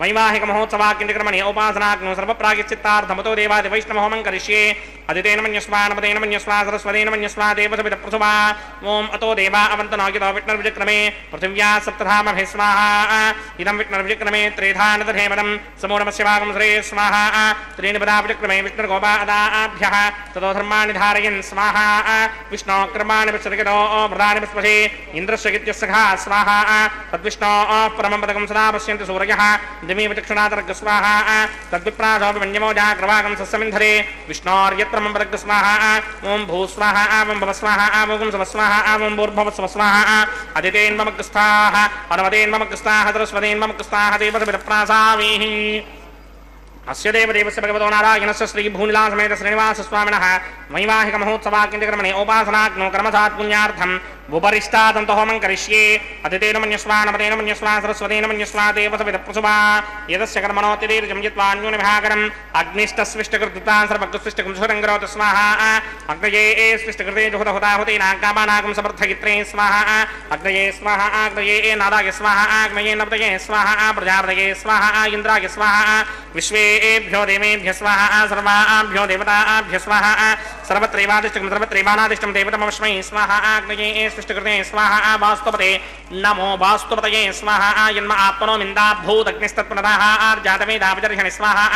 वैवाहिक महोत्सवाक्यकर्मणि औपासनाग्नौ सर्वप्रायश्चित्तार्थमतो देवादिवैष्णवहोमं करिष्ये अदितेन मन्यस्वा अनुमतेन मन्यस्वा सरस्वतेन मन्यस्वा देवसविदप्रसुवा ॐ अतो देवा अवन्तनागितो विष्णुर्विजक्रमे पृथिव्या सप्तधामभे स्वाहा इदं विष्णुर्विजक्रमे त्रेधानदधेमनं समो नमस्य वागं श्रे स्वाहा त्रीणि पदा विजक्रमे विष्णुर्गोपा अदाभ्यः ततो धर्माणि धारयन् स्वाहा विष्णो कर्माणि विसर्गतो प्रधानि विस्पशे इन्द्रस्य गित्यस्सखा स्वाहा तद्विष्णो परमं पदकं सदा पश्यन्ति सूरयः दिवि विचक्षुणातर्ग स्वाहा तद्विप्रासोऽपि मन्यमो जाग्रवागं सस्यमिन्धरे विष्णोर्यत्परमं पदक स्वाहा ॐ भूस्वाहा ॐ भवस्वाहा ॐ स्वस्वाहा ॐ भूर्भुवस्व स्वाहा अदितेन्वमग्रस्ताः अनुमतेन्वमग्रस्ताः सरस्वतेन्वमग्रस्ताः देवसविदप्रासामीः अस्य देवदेवस्य भगवतो नारायणस्य श्रीभूनिलासमेत श्रीनिवासस्वामिनः वैवाहिक महोत्सवाक्यकर्मणि औपासनाग्नौ कर्मसात् पुण्यार्थम् उपरिष्टादन्तहोमं करिष्ये अदितेन मन्यस्वा अनुमतेन मन्यस्वा सरस्वतेन मन्यस्वा देवसविदप्रसुवा यदस्य कर्मणोऽतिदीर्घं यत्वान्यूनविभागरम् अग्निष्टस्विष्टकृतान् सर्वकृष्टिष्टकुंसुरं करोतु स्वाहा अग्नये स्विष्टकृते जुहुतहुताहुतीनां कामानागं समर्थयित्रे स्वाहा अग्नये स्वाहा अग्नये नादाय स्वाहा अग्नये नवदये स्वाहा प्रजापतये स्वाहा इन्द्राय स्वाहा विश्वेभ्यो देवेभ्य स्वाहा सर्वाभ्यो देवताभ्य स्वाहा सर्वत्रैवादिष्टं सर्वत्रैवानादिष्टं देवतमस्मै स्वाहा अग्नये स्विष्टकृते स्वाहा वास्तुपते नमो वास्तुपतये स्वाहा यन्म आत्मनो मिन्दाभूतग्निस्तत्पुनः आर्जातमेदावजर्षणि स्वाहा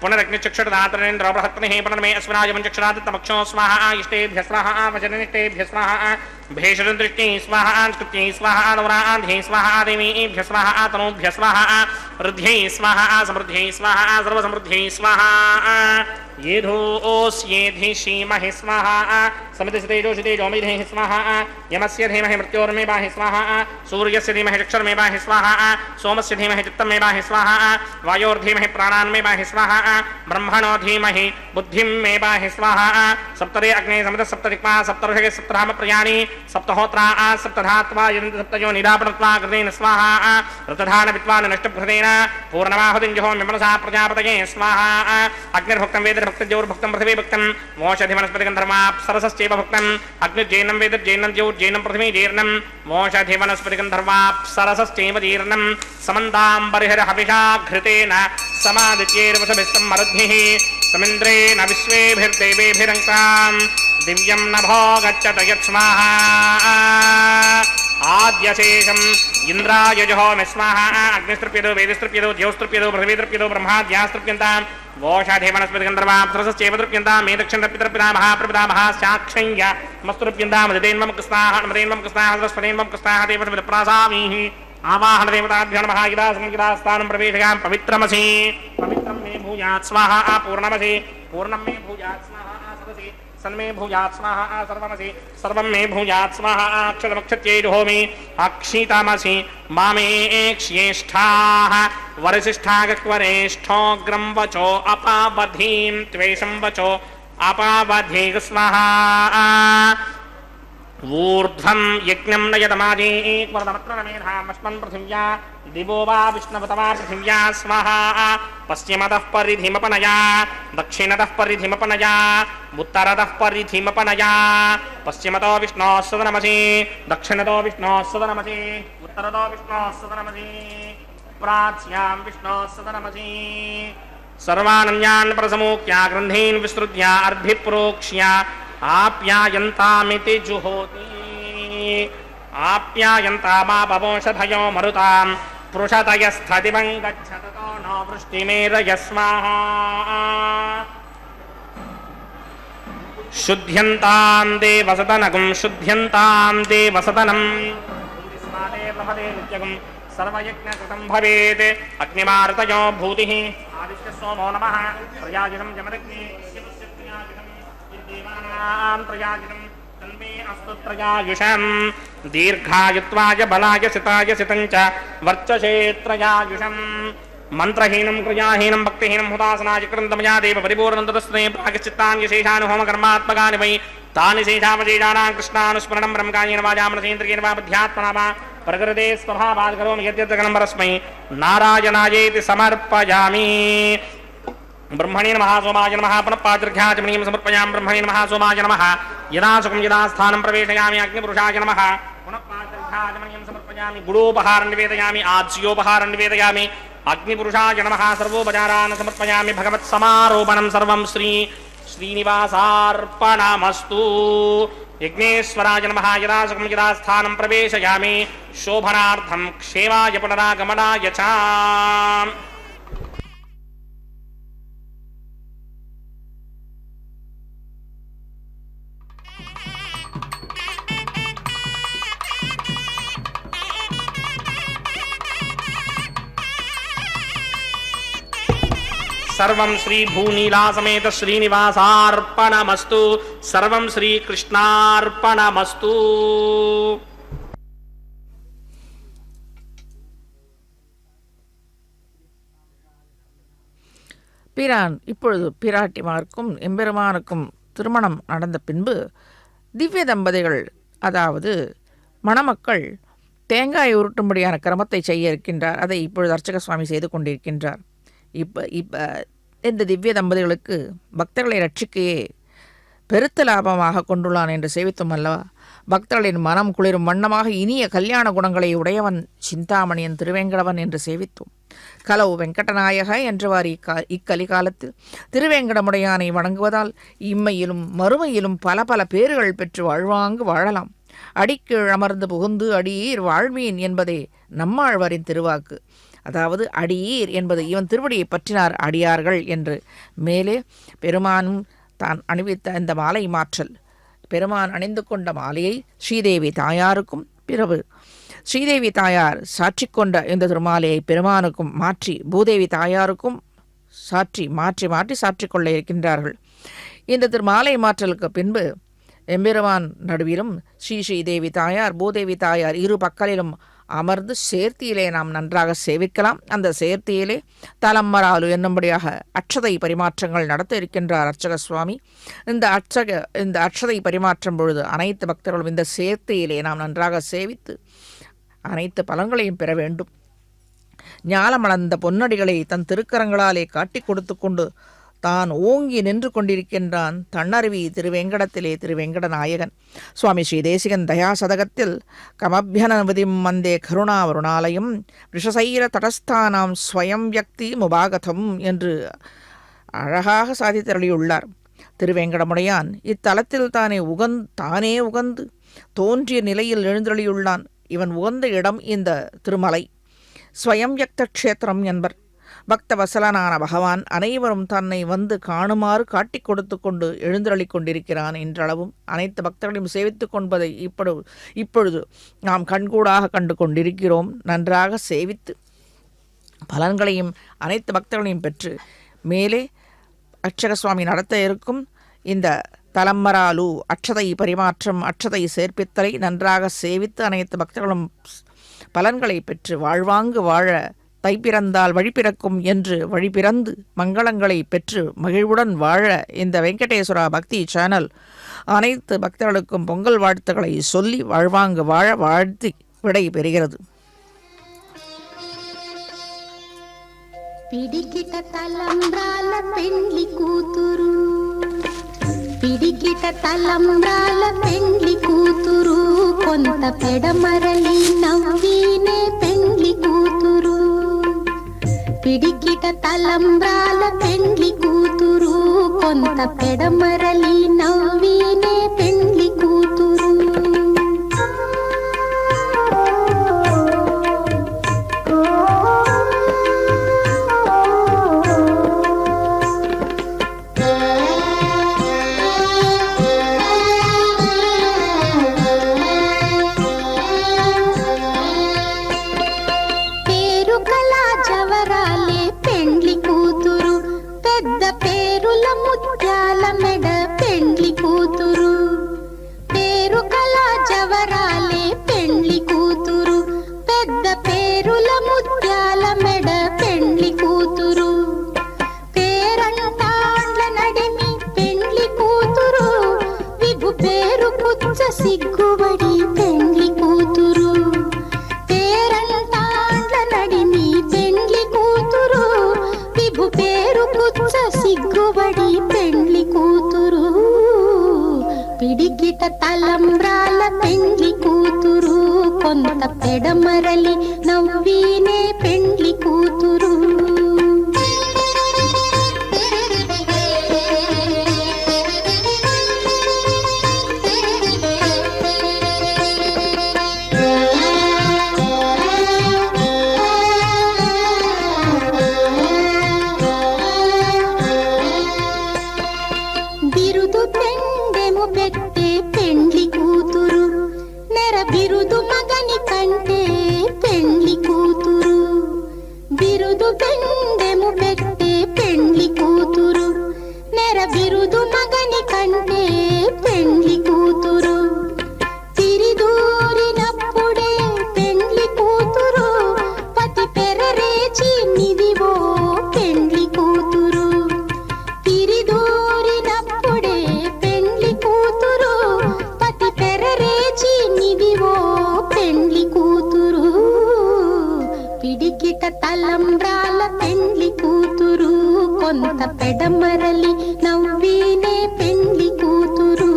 पुनरग्निचक्षुर्दातरेन्द्र बृहत्पतिः पुनर्मे अस्विनायमञ्चक्षुरादित्तमक्षो स्वाहा इष्टेभ्य स्वाहा वचनिष्टेभ्य स्वाहा भेषदृष्टि स्वाहा कृत्यै स्वाहा नवराधे स्वाहा देवीभ्य स्वाहा तनूभ्य स्वाहा वृद्ध्यै स्वाहा समृद्ध्यै स्वाहा सर्वसमृद्ध्यै स्वाहा येधोऽस्येधि श्रीमहि स्वाहा समितिस्तेजोषितेजोमिधेहि स्वाहा यमस्य धीमहि मृत्योर्मे बाहि स्वाहा सूर्यस्य धीमहि चक्षुर्मे बाहि स्वाहा सोमस्य धीमहि चित्तमे बाहि स्वाहा वायोर्धीमहि प्राणान्मे बाहि स्वाहा ब्रह्मणो धीमहि बुद्धिं मे बाहि स्वाहा सप्तदे अग्ने समित सप्तदिक्पा सप्तर्षगे सप्तधाम प्रयाणि सप्तहोत्रा सप्तधात्वा यदन्ति सप्तयो निरापणत्वा कृतेन स्वाहा ऋतधान विद्वान् नष्टभृतेन पूर्णमाहुतिं जुहोमि मनसा प्रजापतये स्वाहा अग्निर्भुक्तं वेदर्भुक्तज्योर्भुक्तं पृथिवी भुक्तं वोषधिवनस्पतिगन्धर्वाप्सरसश्चैव भुक्तम् अग्निर्जैनं वेदर्जैनं ज्योर्जैनं पृथिवी जीर्णं वोषधिवनस्पतिगन्धर्वाप्सरसश्चैव जीर्णं समन्ताम्बरिहरहविषा घृतेन समादित्यैर्वशभिः सम्मरुद्भिः समिन्द्रेण विश्वेभिर्देवेभिरङ्कां दिव्यं नभो गच्छत यत्स्वाहा आद्यशेषम् इंद्राय जुहोमि स्वाहा अग्निस्तृप्यतो वेदिस्तृप्यतो ज्योस्तृप्यतो पृथिवीतृप्यतो ब्रह्माद्यास्तृप्यन्ताम् वोषाधिवनस्पतिगन्धर्वाप्सरसश्चैव तृप्यन्ताम् मे दक्षिणपितरपितामहः प्रपितामहः साक्षय्य मस्तुर्प्यन्ताम् अदितेन्वं कृस्ताः अनुमतेन्वं कृस्ताः सरस्वतेन्वं कृस्ताः देवसविदप्रासामीः आवाहन देवताभ्यो नमः गिरास्थानं प्रवेशयामि पवित्रमसि पवित्रं मे भूयात् स्वाहा पूर्णमसि पूर्णं मे भूयात् स्वाहा सदसि सन्मे भूयात् स्वाहा सर्वमसि सर्वं मे भूयात् स्वाहा अक्षतमक्षत्यै जुहोमि अक्षितामसि मामे एक्ष्येष्ठाः वरिष्ठागक्वरेष्ठोऽग्रं वचो अपावधीं त्वेषं वचो अपावधीः स्वाहा ऊर्ध्वं यज्ञं नयतमाजीक्वरदमत्रमेधामश्मन् पृथिव्या दिवो वा विष्णवतमा पृथिव्या स्वाहा पश्चिमतः परिधिमपनया दक्षिणतः परिधिमपनया उत्तरतः परिधिमपनया पश्चिमतो विष्णोः सदनमसि दक्षिणतो विष्णोः सदनमसि उत्तरतो विष्णोः सदनमसि प्राच्यां विष्णोः सदनमसि सर्वानन्यान् प्रसमूक्ष्या ग्रन्थीन् विस्तृत्य अर्धिप्रोक्ष्य आप्यायन्तामिति जुहोति आप्यायन्तामापवंशधयो मरुतां पृषतयस्थदिवं गच्छततो नो वृष्टिमेरयस्माः शुद्ध्यन्तां देवसदनगुं शुद्ध्यन्तां देवसदनं नित्यगुं सर्वयज्ञकृतं भवेत् अग्निमारुतयो भूतिः आदित्य सोमो नमः प्रयाजितं जमदग्नि प्रयाजितं तन्मे अस्तु त्रयायुषं दीर्घायुत्वाय बलाय सिताय सितं च वर्चसे त्रयायुषं मंत्रहीनं क्रियाहीनं भक्तिहीनं हुतासनाय कृतमया देव परिपूर्णन्ततस्मै प्रागश्चित्तानि शेषानुहोम कर्मात्मकानि वै तानि शेषावशेषाणां कृष्णानुस्मरणं ब्रह्मकायेन वाजामनसेन्द्रियेण वा बुद्ध्यात्मना वा प्रकृते स्वभावात् करोमि यद्यद्गणं परस्मै नारायणायेति समर्पयामि ब्रह्मणे नमः सोमाय नमः पुनः पादर्घ्याचमनीं समर्पयामि ब्रह्मणे नमः सोमाय नमः यदा सुखं यदा स्थानं प्रवेशयामि अग्निपुरुषाय नमः पुनः पादर्घ्याचमनीं समर्पयामि गुडोपहारं निवेदयामि आज्योपहारं निवेदयामि अग्निपुरुषाय नमः सर्वोपचारान् समर्पयामि भगवत्समारोपणं सर्वं श्रीनिवासार्पणमस्तु यज्ञेश्वराय नमः यदा सुखं यदा स्थानं प्रवेशयामि शोभनार्थं क्षेमाय पुनरागमनाय च सर्वं श्री भूनीला समेत श्रीनिवासार्पणमस्तु सर्वं श्रीकृष्णार्पणमस्तु பிரான் இப்பொழுது பிராட்டிமாருக்கும் எம்பெருமானுக்கும் திருமணம் நடந்த பின்பு திவ்ய தம்பதிகள் அதாவது மணமக்கள் தேங்காய் உருட்டும்படியான கிரமத்தை செய்ய இருக்கின்றார். அதை இப்பொழுது அர்ச்சக சுவாமி செய்து கொண்டிருக்கின்றார். இப்போ இந்த திவ்ய தம்பதிகளுக்கு பக்தர்களை ரட்சிக்கையே பெருத்த லாபமாக கொண்டுள்ளான் என்று சேவித்தோம் அல்லவா. பக்தர்களின் மனம் குளிரும் வண்ணமாக இனிய கல்யாண குணங்களை உடையவன் சிந்தாமணியன் திருவேங்கடவன் என்று சேவித்தோம். கலவு வெங்கடநாயக என்றவாறு இக்கலிகாலத்தில் திருவேங்கடமுடையானை வணங்குவதால் இம்மையிலும் மறுமையிலும் பல பல பேறுகள் பெற்று வாழ்வாங்கு வாழலாம். அடிக்கீழ் அமர்ந்து புகுந்து அடியீர் வாழ்வீன் என்பதே நம்மாழ்வாரின் திருவாக்கு. அதாவது அடியீர் என்பது இவன் திருவடியை பற்றினார் அடியார்கள் என்று. மேலே பெருமானும் தான் அணிவித்த இந்த மாலை மாற்றல், பெருமான் அணிந்து கொண்ட மாலையை ஸ்ரீதேவி தாயாருக்கும் பிறகு ஸ்ரீதேவி தாயார் சாற்றி கொண்ட இந்த திருமாலையை பெருமானுக்கும் மாற்றி பூதேவி தாயாருக்கும் மாற்றி சாற்றிக்கொள்ள இருக்கின்றார்கள். இந்த திருமாலை மாற்றலுக்கு பின்பு எம்பெருமான் நடுவிலும் ஸ்ரீதேவி தாயார் பூதேவி தாயார் இரு பக்கலிலும் அமர்ந்து சேர்த்தியிலே நாம் நன்றாக சேவிக்கலாம். அந்த சேர்த்தியிலே தலம்மராலு என்னும்படியாக அட்சதை பரிமாற்றங்கள் நடத்த இருக்கின்றார் அர்ச்சக சுவாமி. இந்த அட்சதை பரிமாற்றம் பொழுது அனைத்து பக்தர்களும் இந்த சேர்த்தியிலே நாம் நன்றாக சேவித்து அனைத்து பலன்களையும் பெற வேண்டும். ஞாலமளந்த பொன்னடிகளை தன் திருக்கரங்களாலே காட்டி கொடுத்து கொண்டு தான் ஓங்கி நின்று கொண்டிருக்கின்றான் தன்னருவி திருவேங்கடத்திலே திருவேங்கடநாயகன். சுவாமி ஸ்ரீ தேசிகன் தயாசதகத்தில் கமபியனவதிம் மந்தே கருணாவருணாலயம் ரிஷசைர தடஸ்தானாம் ஸ்வயம் வியக்தி முபாகதம் என்று அழகாக சாதித்தருளியுள்ளார். திருவேங்கடமுடையான் இத்தலத்தில் தானே உகந்து தோன்றிய நிலையில் எழுந்தருளியுள்ளான். இவன் உகந்த இடம் இந்த திருமலை ஸ்வயம் வியக்த க்ஷேத்திரம் என்பர். பக்தவசலனான பகவான் அனைவரும் தன்னை வந்து காணுமாறு காட்டி கொடுத்து கொண்டு எழுந்தருளி கொண்டிருக்கிறான் என்றளவும் அனைத்து பக்தர்களையும் சேவித்து கொள்வதை இப்பொழுது நாம் கண்கூடாக கண்டு கொண்டிருக்கிறோம். நன்றாக சேவித்து பலன்களையும் அனைத்து பக்தர்களையும் பெற்று மேலே அர்ச்சக சுவாமி நடத்த இருக்கும் இந்த தலம்மராலு அட்சதை பரிமாற்றம் அட்சதை சேர்ப்பித்தலை நன்றாக சேவித்து அனைத்து பக்தர்களும் பலன்களை பெற்று வாழ்வாங்கு வாழ தை பிறந்தால் வழி பிறக்கும் என்று வழி பிறந்து மங்களங்களை பெற்று மகிழ்வுடன் வாழ இந்த வெங்கடேஸ்வரா பக்தி சேனல் அனைத்து பக்தர்களுக்கும் பொங்கல் வாழ்த்துக்களை சொல்லி வாழ்வாங்கு வாழ வாழ்த்தி விடை பெறுகிறது. పిడికిట తలంబ్రాల పెండ్లి కూతురు, పిడికిట తలంబ్రాల పెండ్లి కూతురు, కొంత పెడమరలి నవ్వీనే పెండ్లి కూతురు. పిడికిట తలంబ్రాల పెండ్లి కూతురు, కొంత పెడమరలి నవ్వీనే పెండ్లి కూతురు. సిగ్గుబడి పెండ్లి కూతురు, పేరంటాండ్ల నడిమి పెండ్లి కూతురు, విభు పేరు పుచ్చ సిగ్గుబడి పెండ్లి కూతురు. పిడికిట తలంబ్రాల పెండ్లి కూతురు, కొంత పెడమరలి నవ్వీనే పెండ్లి కూతురు. బిరుదు పెండెము పెట్టే పెండ్లి కూతురు, నెర బిరుదు మగని కంటే పెండ్లి కూతురు. బిరుదు పెండెము పెట్టే పెండ్లి కూతురు, నెర బిరుదు మగని కంటే పెండ్లి కూతురు. తిరిదూరినప్పుడే పెండ్లి కూతురు, పతి పెరరేచి నిదివో పెండ్లి కూతురు. తిరిదూరినప్పుడే పెండ్లి కూతురు, పతి పెరరేచి నిదివో పెండ్లి కూతురు. పిడికిట తలంబ్రాల పెండ్లి కూతురు, కొంత పెడమరలి నవ్వీనే పెండ్లి కూతురు.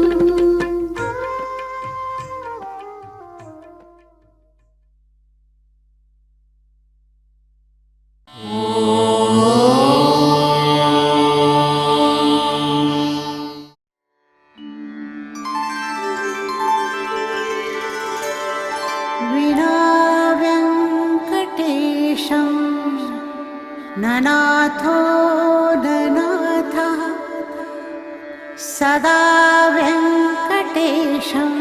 विना वेङ्कटेशं ननाथो ननाथः, सदा वेङ्कटेशं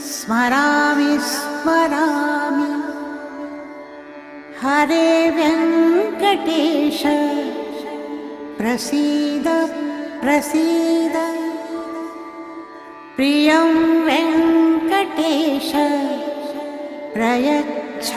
स्मरामि स्मरामि. हरे वेङ्कटेश प्रसीद प्रसीद, प्रियं वेङ्कटेश प्रयच्छ